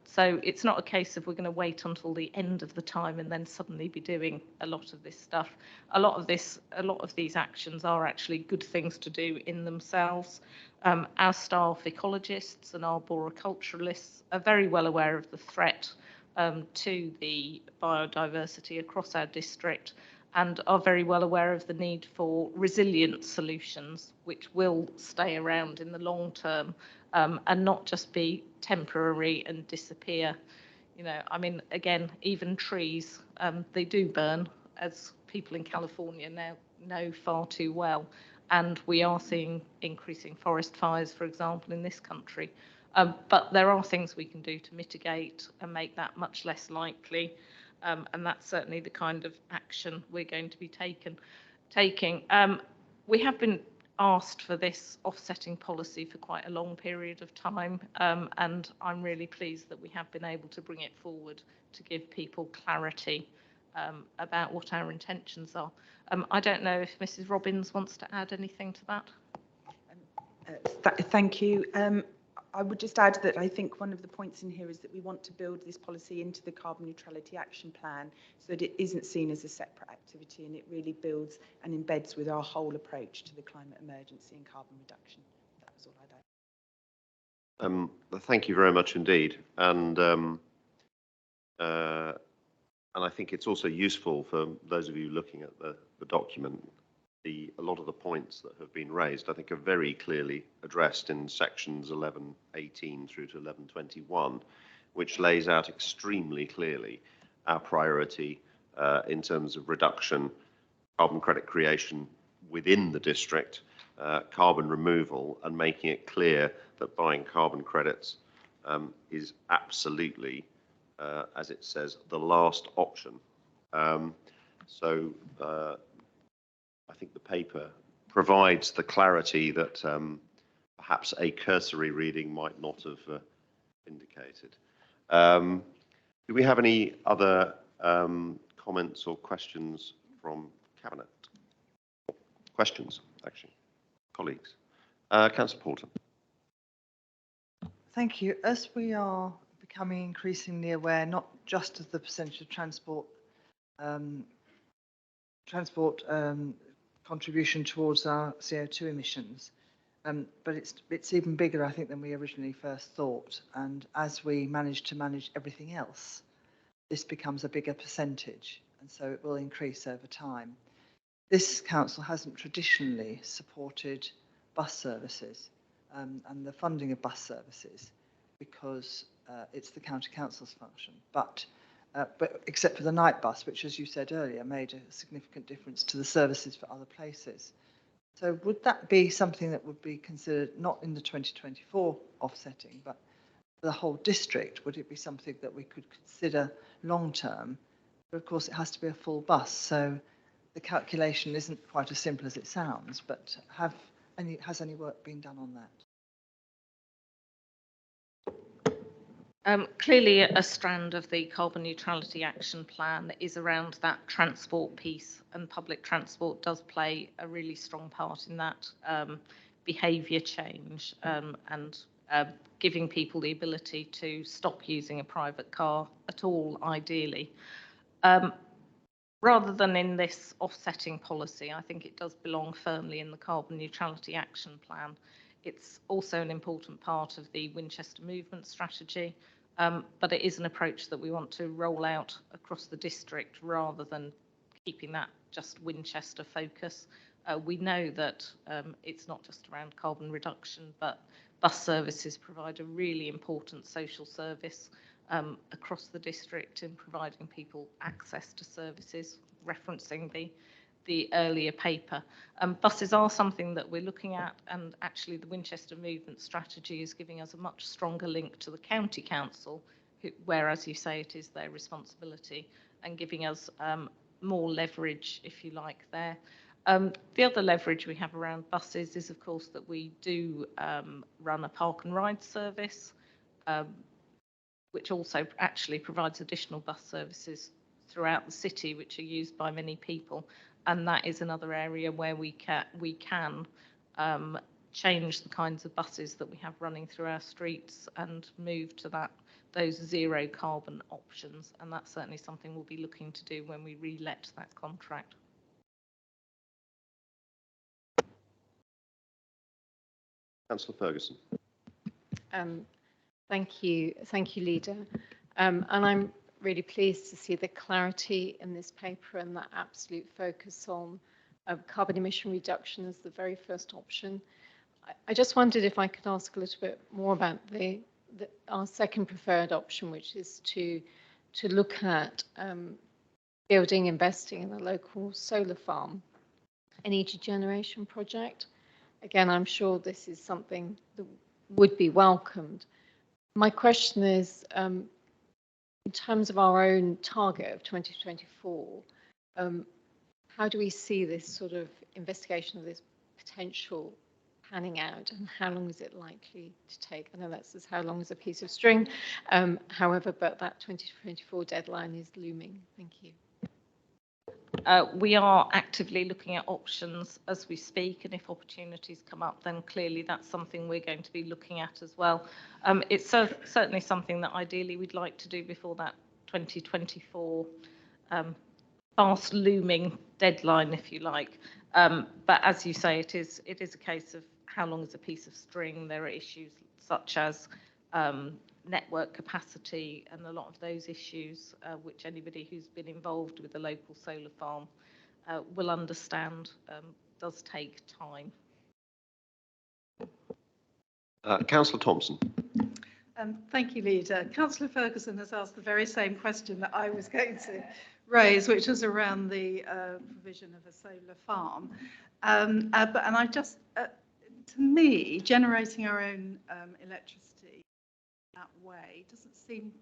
So it's not a case of we're going to wait until the end of the time and then suddenly be doing a lot of this stuff. A lot of these actions are actually good things to do in themselves. Our staff ecologists and arboriculturalists are very well aware of the threat to the biodiversity across our district, and are very well aware of the need for resilient solutions which will stay around in the long term, and not just be temporary and disappear. You know, I mean, again, even trees, they do burn, as people in California now know far too well. And we are seeing increasing forest fires, for example, in this country. But there are things we can do to mitigate and make that much less likely. And that's certainly the kind of action we're going to be taking. We have been asked for this offsetting policy for quite a long period of time, and I'm really pleased that we have been able to bring it forward to give people clarity about what our intentions are. I don't know if Mrs. Robbins wants to add anything to that. Thank you. I would just add that I think one of the points in here is that we want to build this policy into the carbon neutrality action plan so that it isn't seen as a separate activity, and it really builds and embeds with our whole approach to the climate emergency and carbon reduction. That was all I'd add. Thank you very much indeed. And I think it's also useful for those of you looking at the document. A lot of the points that have been raised, I think, are very clearly addressed in sections 11.18 through to 11.21, which lays out extremely clearly our priority in terms of reduction, carbon credit creation within the district, carbon removal, and making it clear that buying carbon credits is absolutely, as it says, the last option. I think the paper provides the clarity that perhaps a cursory reading might not have indicated. Do we have any other comments or questions from Cabinet? Questions, actually, colleagues. Councillor Porter. Thank you. As we are becoming increasingly aware, not just of the percentage of transport contribution towards our CO2 emissions, but it's even bigger, I think, than we originally first thought. And as we manage to manage everything else, this becomes a bigger percentage, and so it will increase over time. This council hasn't traditionally supported bus services and the funding of bus services because it's the county council's function. But except for the night bus, which, as you said earlier, made a significant difference to the services for other places. So would that be something that would be considered not in the 2024 offsetting, but for the whole district? Would it be something that we could consider long term? But of course, it has to be a full bus, so the calculation isn't quite as simple as it sounds. But has any work been done on that? Clearly, a strand of the carbon neutrality action plan is around that transport piece, and public transport does play a really strong part in that behaviour change and giving people the ability to stop using a private car at all, ideally. rather than in this offsetting policy, I think it does belong firmly in the carbon neutrality action plan. It's also an important part of the Winchester movement strategy, but it is an approach that we want to roll out across the district rather than keeping that just Winchester focus. We know that it's not just around carbon reduction, but bus services provide a really important social service across the district in providing people access to services, referencing the earlier paper. Buses are something that we're looking at, and actually the Winchester movement strategy is giving us a much stronger link to the county council, where, as you say, it is their responsibility, and giving us more leverage, if you like, there. The other leverage we have around buses is, of course, that we do run a park and ride service, which also actually provides additional bus services throughout the city, which are used by many people. And that is another area where we can change the kinds of buses that we have running through our streets and move to those zero carbon options. And that's certainly something we'll be looking to do when we re-let that contract. Councillor Ferguson. Thank you, Leader. And I'm really pleased to see the clarity in this paper and that absolute focus on carbon emission reduction as the very first option. I just wondered if I could ask a little bit more about our second preferred option, which is to look at investing in a local solar farm, energy generation project. Again, I'm sure this is something that would be welcomed. My question is, in terms of our own target of 2024, how do we see this sort of investigation of this potential panning out, and how long is it likely to take? I know that's as how long is a piece of string, however, but that 2024 deadline is looming. Thank you. We are actively looking at options as we speak, and if opportunities come up, then clearly that's something we're going to be looking at as well. It's certainly something that ideally we'd like to do before that 2024 fast looming deadline, if you like. But as you say, it is a case of how long is a piece of string. There are issues such as network capacity and a lot of those issues, which anybody who's been involved with a local solar farm will understand, does take time. Councillor Thompson. Thank you, Leader. Councillor Ferguson has asked the very same question that I was going to raise, which was around the provision of a solar farm. And I just, to me, generating our own electricity that way doesn't seem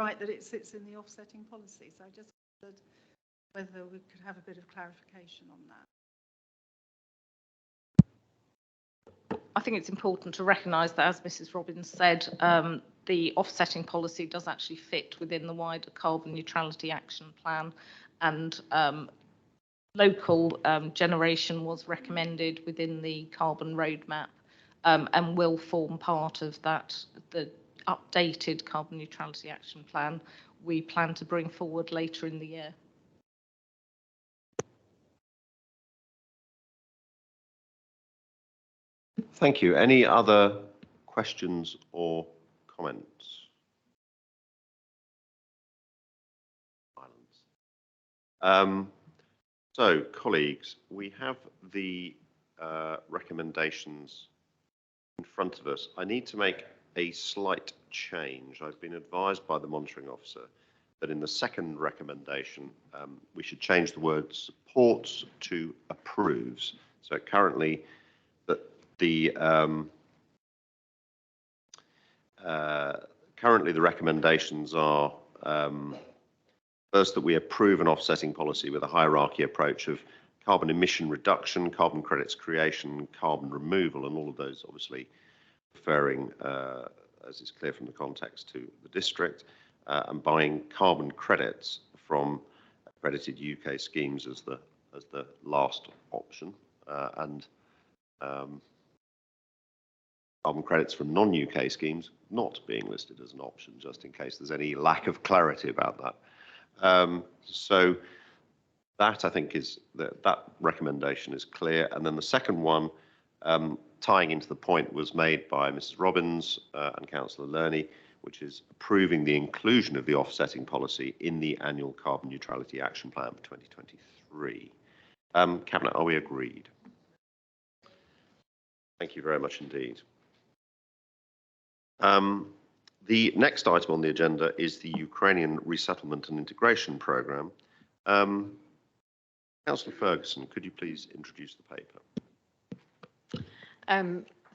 right that it sits in the offsetting policy. So I just wondered whether we could have a bit of clarification on that. I think it's important to recognise that, as Mrs. Robbins said, the offsetting policy does actually fit within the wider carbon neutrality action plan, and local generation was recommended within the carbon roadmap, and will form part of the updated carbon neutrality action plan we plan to bring forward later in the year. Thank you. Any other questions or comments? So, colleagues, we have the recommendations in front of us. I need to make a slight change. I've been advised by the monitoring officer that in the second recommendation, we should change the word supports to approves. So currently, currently the recommendations are first, that we approve an offsetting policy with a hierarchy approach of carbon emission reduction, carbon credits creation, carbon removal, and all of those obviously referring, as is clear from the context, to the district, and buying carbon credits from accredited UK schemes as the last option, and carbon credits from non-UK schemes not being listed as an option, just in case there's any lack of clarity about that. So that I think is that recommendation is clear. And then the second one, tying into the point was made by Mrs. Robbins and Councillor Lerney, which is approving the inclusion of the offsetting policy in the annual carbon neutrality action plan for 2023. Cabinet, are we agreed? Thank you very much indeed. The next item on the agenda is the Ukrainian Resettlement and Integration Programme. Councillor Ferguson, could you please introduce the paper?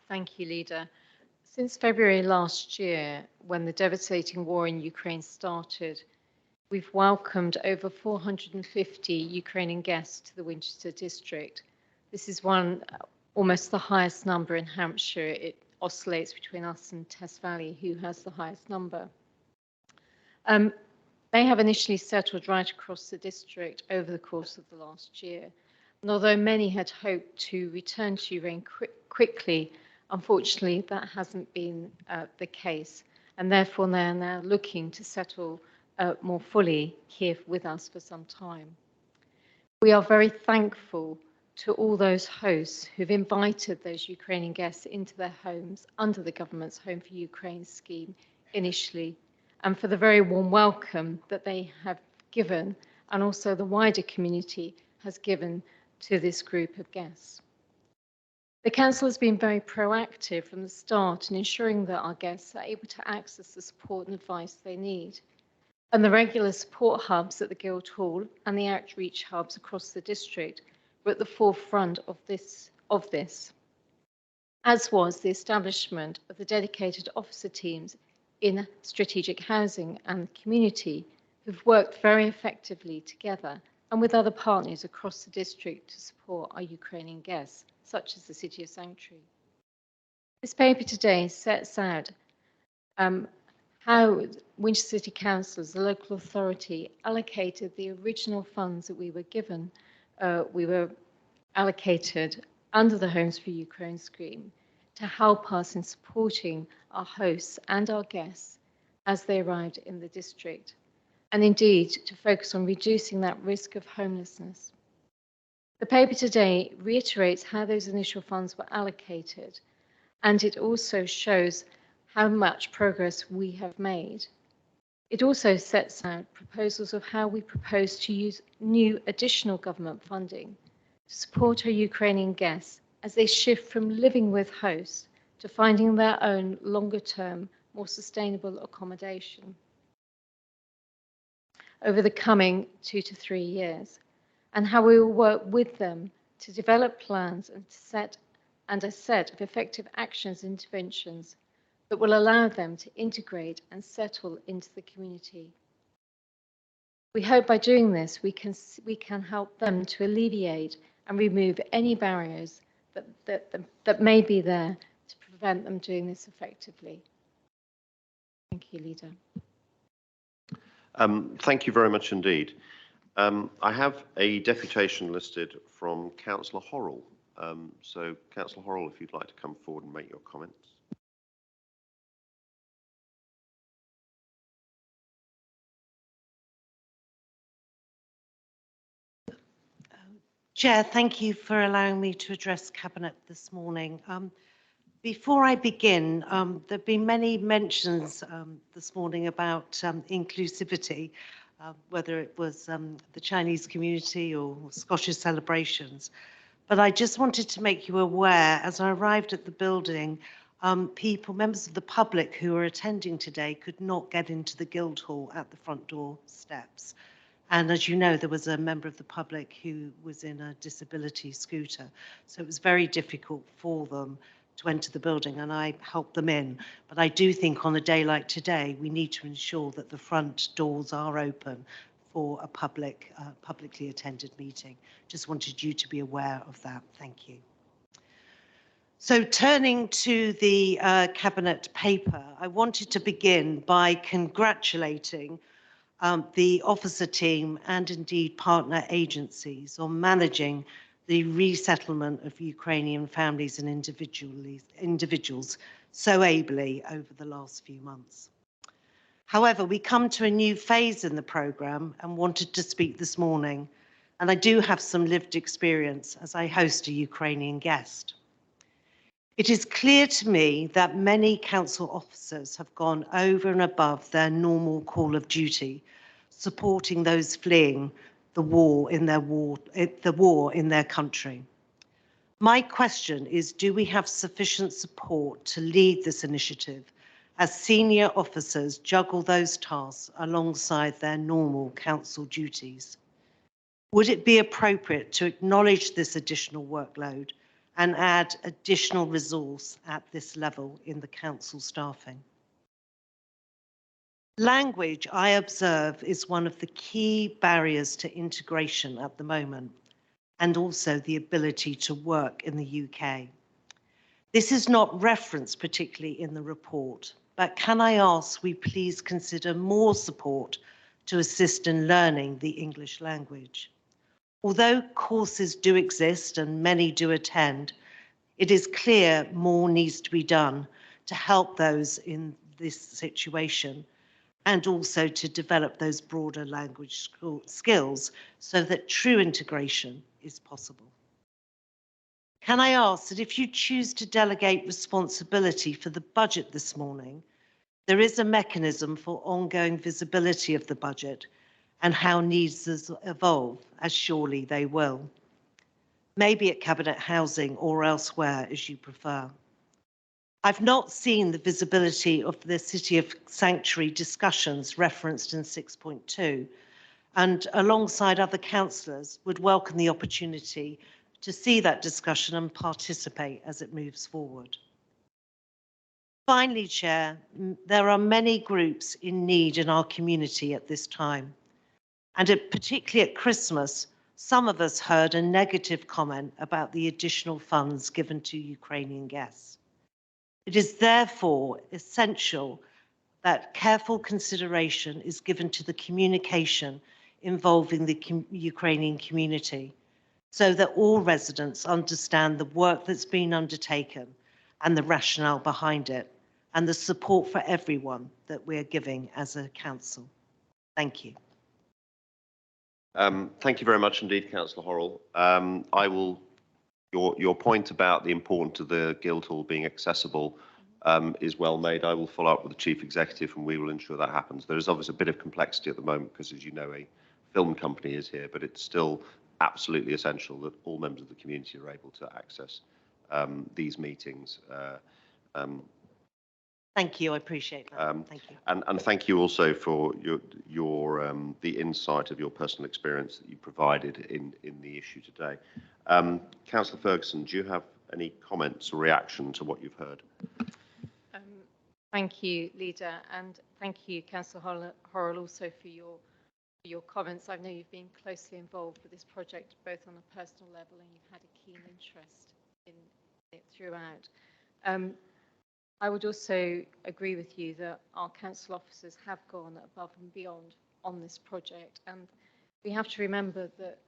Thank you, Leader. Since February last year, when the devastating war in Ukraine started, we've welcomed over 450 Ukrainian guests to the Winchester district. This is almost the highest number in Hampshire. It oscillates between us and Tess Valley, who has the highest number. They have initially settled right across the district over the course of the last year. And although many had hoped to return to Ukraine quickly, unfortunately, that hasn't been the case. And therefore, they are now looking to settle more fully here with us for some time. We are very thankful to all those hosts who've invited those Ukrainian guests into their homes under the government's Home for Ukraine scheme initially, and for the very warm welcome that they have given, and also the wider community has given to this group of guests. The Council has been very proactive from the start in ensuring that our guests are able to access the support and advice they need. And the regular support hubs at the Guildhall and the outreach hubs across the district were at the forefront of this, as was the establishment of the dedicated officer teams in strategic housing and community who've worked very effectively together and with other partners across the district to support our Ukrainian guests, such as the City of Sanctuary. This paper today sets out how Winchester City Council, as the local authority, allocated the original funds that we were given. We were allocated under the Homes for Ukraine scheme to help us in supporting our hosts and our guests as they arrived in the district, and indeed to focus on reducing that risk of homelessness. The paper today reiterates how those initial funds were allocated, and it also shows how much progress we have made. It also sets out proposals of how we propose to use new additional government funding to support our Ukrainian guests as they shift from living with hosts to finding their own longer-term, more sustainable accommodation over the coming 2 to 3 years, and how we will work with them to develop plans and a set of effective actions and interventions that will allow them to integrate and settle into the community. We hope by doing this, we can help them to alleviate and remove any barriers that may be there to prevent them doing this effectively. Thank you, Leader. Thank you very much indeed. I have a deputation listed from Councillor Horrell. So, Councillor Horrell, if you'd like to come forward and make your comments. Chair, thank you for allowing me to address Cabinet this morning. Before I begin, there have been many mentions this morning about inclusivity, whether it was the Chinese community or Scottish celebrations. But I just wanted to make you aware, as I arrived at the building, members of the public who were attending today could not get into the Guildhall at the front door steps. And as you know, there was a member of the public who was in a disability scooter. So it was very difficult for them to enter the building, and I helped them in. But I do think on a day like today, we need to ensure that the front doors are open for a publicly attended meeting. Just wanted you to be aware of that. Thank you. So turning to the Cabinet paper, I wanted to begin by congratulating the officer team and indeed partner agencies on managing the resettlement of Ukrainian families and individuals so ably over the last few months. However, we come to a new phase in the programme and wanted to speak this morning, and I do have some lived experience as I host a Ukrainian guest. It is clear to me that many council officers have gone over and above their normal call of duty, supporting those fleeing the war in their country. My question is, do we have sufficient support to lead this initiative as senior officers juggle those tasks alongside their normal council duties? Would it be appropriate to acknowledge this additional workload and add additional resource at this level in the council staffing? Language, I observe, is one of the key barriers to integration at the moment, and also the ability to work in the UK. This is not referenced particularly in the report, but can I ask we please consider more support to assist in learning the English language? Although courses do exist and many do attend, it is clear more needs to be done to help those in this situation and also to develop those broader language skills so that true integration is possible. Can I ask that if you choose to delegate responsibility for the budget this morning, there is a mechanism for ongoing visibility of the budget and how needs evolve, as surely they will. Maybe at Cabinet Housing or elsewhere as you prefer. I've not seen the visibility of the City of Sanctuary discussions referenced in 6.2, and alongside other councillors would welcome the opportunity to see that discussion and participate as it moves forward. Finally, Chair, there are many groups in need in our community at this time, and particularly at Christmas, some of us heard a negative comment about the additional funds given to Ukrainian guests. It is therefore essential that careful consideration is given to the communication involving the Ukrainian community so that all residents understand the work that's been undertaken and the rationale behind it and the support for everyone that we're giving as a council. Thank you. Thank you very much indeed, Councillor Horrell. Your point about the importance of the Guildhall being accessible is well made. I will follow up with the Chief Executive and we will ensure that happens. There is obviously a bit of complexity at the moment because, as you know, a film company is here, but it's still absolutely essential that all members of the community are able to access these meetings. Thank you, I appreciate that. Thank you. And thank you also for the insight of your personal experience that you provided in the issue today. Councillor Ferguson, do you have any comments or reaction to what you've heard? Thank you, Leader, and thank you, Councillor Horrell, also for your comments. I know you've been closely involved with this project, both on a personal level and you've had a keen interest in it throughout. I would also agree with you that our council officers have gone above and beyond on this project, and we have to remember that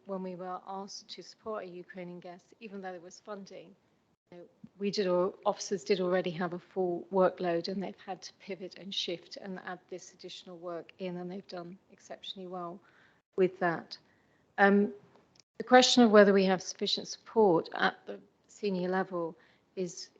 when we were asked to support a Ukrainian guest, even though there was funding, officers did already have a full workload and they've had to pivot and shift and add this additional work in, and they've done exceptionally well with that. The question of whether we have sufficient support at the senior level is,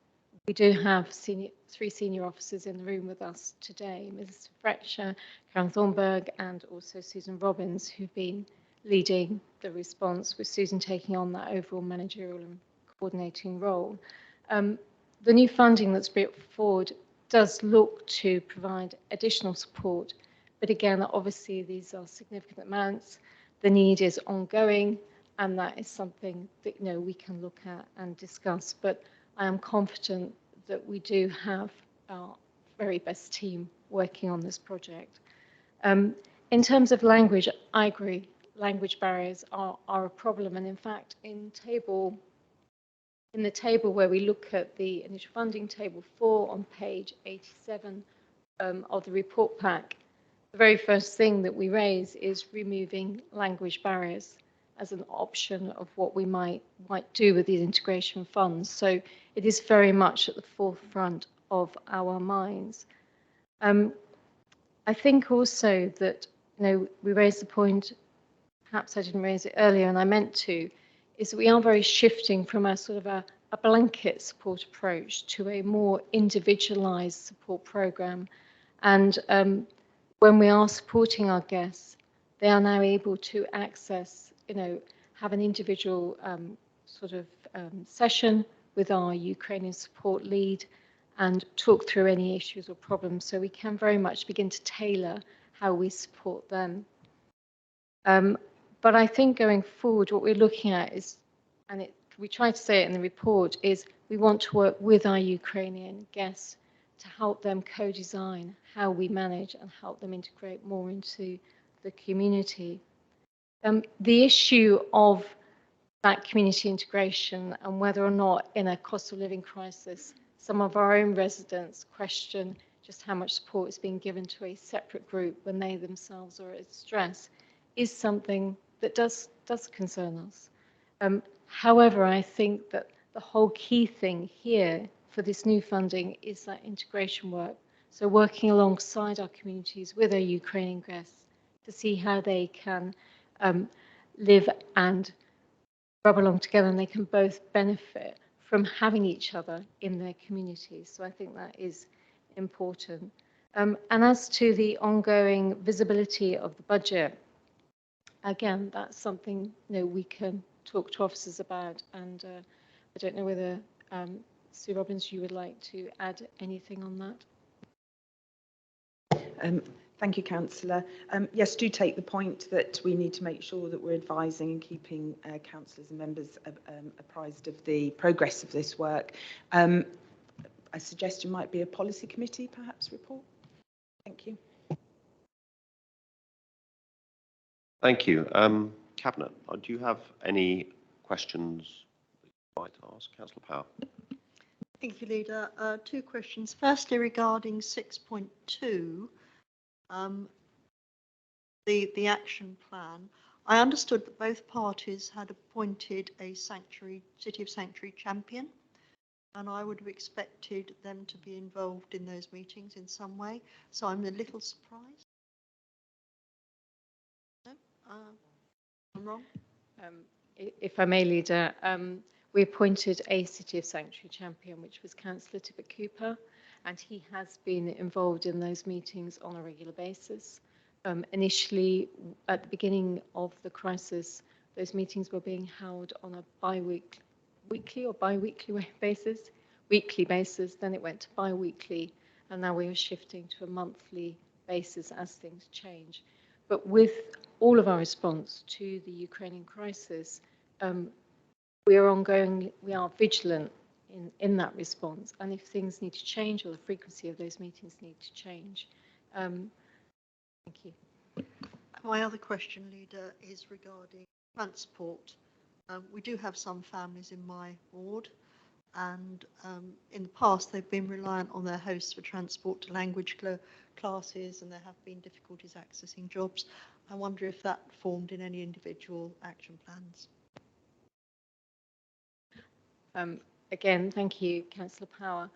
we do have three senior officers in the room with us today, Mrs. Fletcher, Karen Thornburg, and also Susan Robbins, who've been leading the response, with Susan taking on that overall managerial and coordinating role. The new funding that's brought forward does look to provide additional support, but again, obviously these are significant amounts. The need is ongoing, and that is something that we can look at and discuss. But I am confident that we do have our very best team working on this project. In terms of language, I agree, language barriers are a problem, and in fact, in the table where we look at the initial funding, table 4 on page 87 of the report pack, the very first thing that we raise is removing language barriers as an option of what we might do with these integration funds. So it is very much at the forefront of our minds. I think also that, we raised the point, perhaps I didn't raise it earlier and I meant to, is that we are very shifting from a sort of a blanket support approach to a more individualized support program. And when we are supporting our guests, they are now able to access, have an individual session with our Ukrainian support lead and talk through any issues or problems. So we can very much begin to tailor how we support them. But I think going forward, what we're looking at is, and we try to say it in the report, is we want to work with our Ukrainian guests to help them co-design how we manage and help them integrate more into the community. The issue of that community integration and whether or not in a cost of living crisis, some of our own residents question just how much support is being given to a separate group when they themselves are at stress, is something that does concern us. However, I think that the whole key thing here for this new funding is that integration work. So working alongside our communities with our Ukrainian guests to see how they can live and rub along together, and they can both benefit from having each other in their communities. So I think that is important. And as to the ongoing visibility of the budget, again, that's something we can talk to officers about. And I don't know whether Sue Robbins, you would like to add anything on that? Thank you, Councillor. Yes, do take the point that we need to make sure that we're advising and keeping councillors and members apprised of the progress of this work. A suggestion might be a policy committee, perhaps, report. Thank you. Thank you. Cabinet, do you have any questions that you'd like to ask? Councillor Power. Thank you, Leader. Two questions. Firstly, regarding 6.2, the action plan. I understood that both parties had appointed a City of Sanctuary champion, and I would have expected them to be involved in those meetings in some way. So I'm a little surprised. No? I'm wrong? If I may, Leader, we appointed a City of Sanctuary champion, which was Councillor Tippett Cooper, and he has been involved in those meetings on a regular basis. Initially, at the beginning of the crisis, those meetings were being held on a weekly basis, then it went to bi-weekly, and now we are shifting to a monthly basis as things change. But with all of our response to the Ukrainian crisis, we are vigilant in that response, and if things need to change or the frequency of those meetings need to change. Thank you. My other question, Leader, is regarding transport. We do have some families in my ward, and in the past they've been reliant on their hosts for transport to language classes, and there have been difficulties accessing jobs. I wonder if that formed in any individual action plans. Again, thank you, Councillor Power.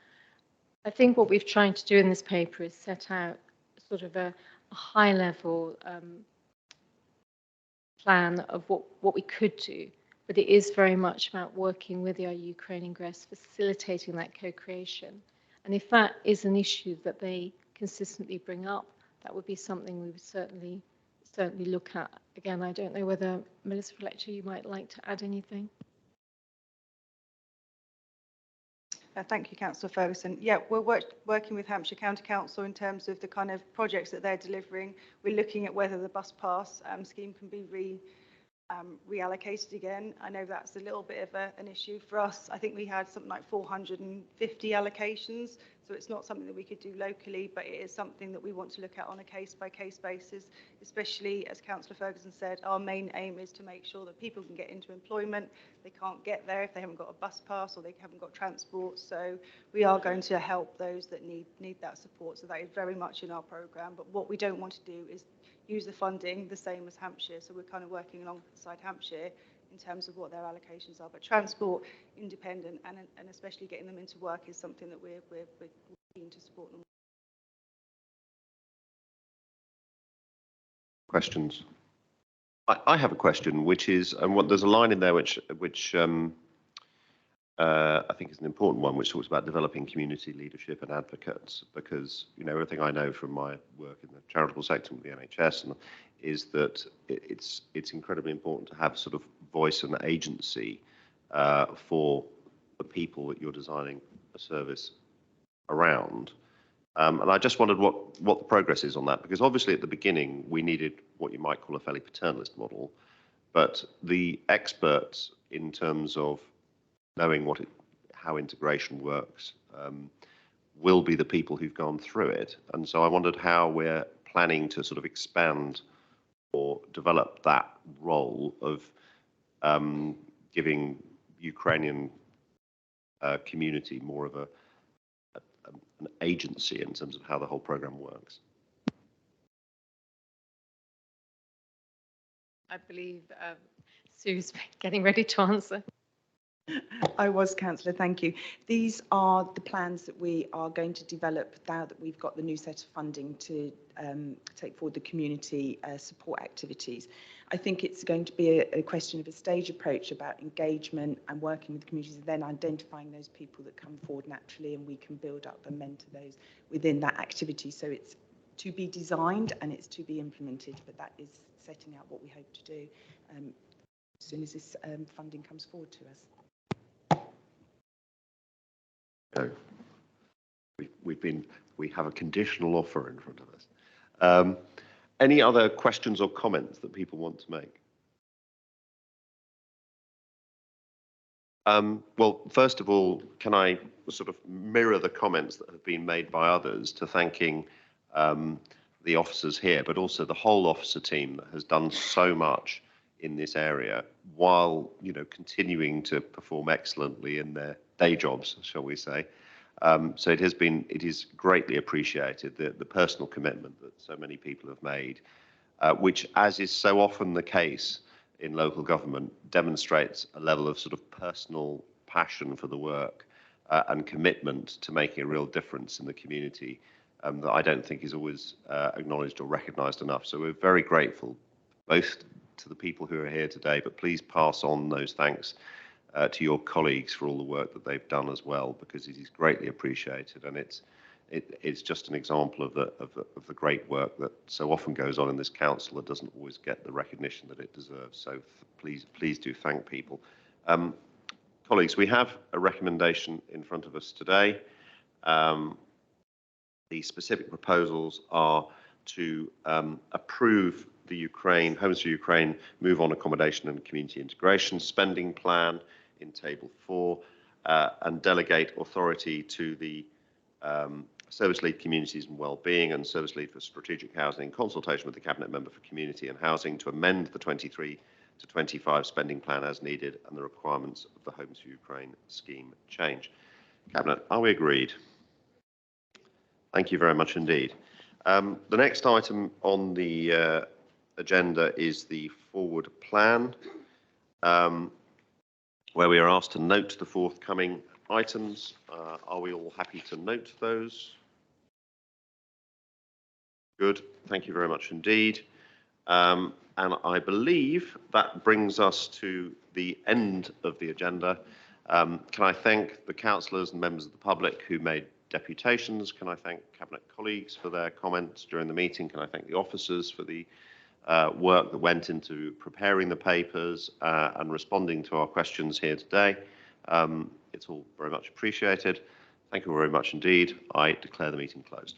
I think what we've tried to do in this paper is set out sort of a high-level plan of what we could do, but it is very much about working with our Ukrainian guests, facilitating that co-creation. And if that is an issue that they consistently bring up, that would be something we would certainly look at. Again, I don't know whether, Melissa Fletcher, you might like to add anything. Thank you, Councillor Ferguson. Yeah, we're working with Hampshire County Council in terms of the kind of projects that they're delivering. We're looking at whether the bus pass scheme can be reallocated again. I know that's a little bit of an issue for us. I think we had something like 450 allocations, so it's not something that we could do locally, but it is something that we want to look at on a case-by-case basis, especially, as Councillor Ferguson said, our main aim is to make sure that people can get into employment. They can't get there if they haven't got a bus pass or they haven't got transport, so we are going to help those that need that support. So that is very much in our programme, but what we don't want to do is use the funding the same as Hampshire, so we're kind of working alongside Hampshire in terms of what their allocations are. But transport, independent, and especially getting them into work is something that we're keen to support them. Questions? I have a question, which is, and there's a line in there which I think is an important one, which talks about developing community leadership and advocates, because everything I know from my work in the charitable sector with the NHS is that it's incredibly important to have sort of voice and agency for the people that you're designing a service around. And I just wondered what the progress is on that, because obviously at the beginning we needed what you might call a fairly paternalist model, but the experts in terms of knowing how integration works will be the people who've gone through it. And so I wondered how we're planning to sort of expand or develop that role of giving Ukrainian community more of an agency in terms of how the whole program works. I believe Sue's getting ready to answer. I was, Councillor, thank you. These are the plans that we are going to develop now that we've got the new set of funding to take forward the community support activities. I think it's going to be a question of a stage approach about engagement and working with the communities, and then identifying those people that come forward naturally, and we can build up and mentor those within that activity. So it's to be designed and it's to be implemented, but that is setting out what we hope to do as soon as this funding comes forward to us. No. We have a conditional offer in front of us. Any other questions or comments that people want to make? Well, first of all, can I sort of mirror the comments that have been made by others to thanking the officers here, but also the whole officer team that has done so much in this area while continuing to perform excellently in their day jobs, shall we say. So it is greatly appreciated, the personal commitment that so many people have made, which, as is so often the case in local government, demonstrates a level of sort of personal passion for the work and commitment to making a real difference in the community that I don't think is always acknowledged or recognised enough. So we're very grateful, both to the people who are here today, but please pass on those thanks to your colleagues for all the work that they've done as well, because it is greatly appreciated, and it's just an example of the great work that so often goes on in this council that doesn't always get the recognition that it deserves. So please do thank people. Colleagues, we have a recommendation in front of us today. The specific proposals are to approve the Homes for Ukraine Move On Accommodation and Community Integration Spending Plan in Table 4 and delegate authority to the Service Lead Communities and Wellbeing and Service Lead for Strategic Housing in consultation with the Cabinet Member for Community and Housing to amend the 23 to 25 spending plan as needed and the requirements of the Homes for Ukraine scheme change. Cabinet, are we agreed? Thank you very much indeed. The next item on the agenda is the forward plan, where we are asked to note the forthcoming items. Are we all happy to note those? Good, thank you very much indeed. And I believe that brings us to the end of the agenda. Can I thank the councillors and members of the public who made deputations? Can I thank Cabinet colleagues for their comments during the meeting? Can I thank the officers for the work that went into preparing the papers and responding to our questions here today? It's all very much appreciated. Thank you very much indeed. I declare the meeting closed.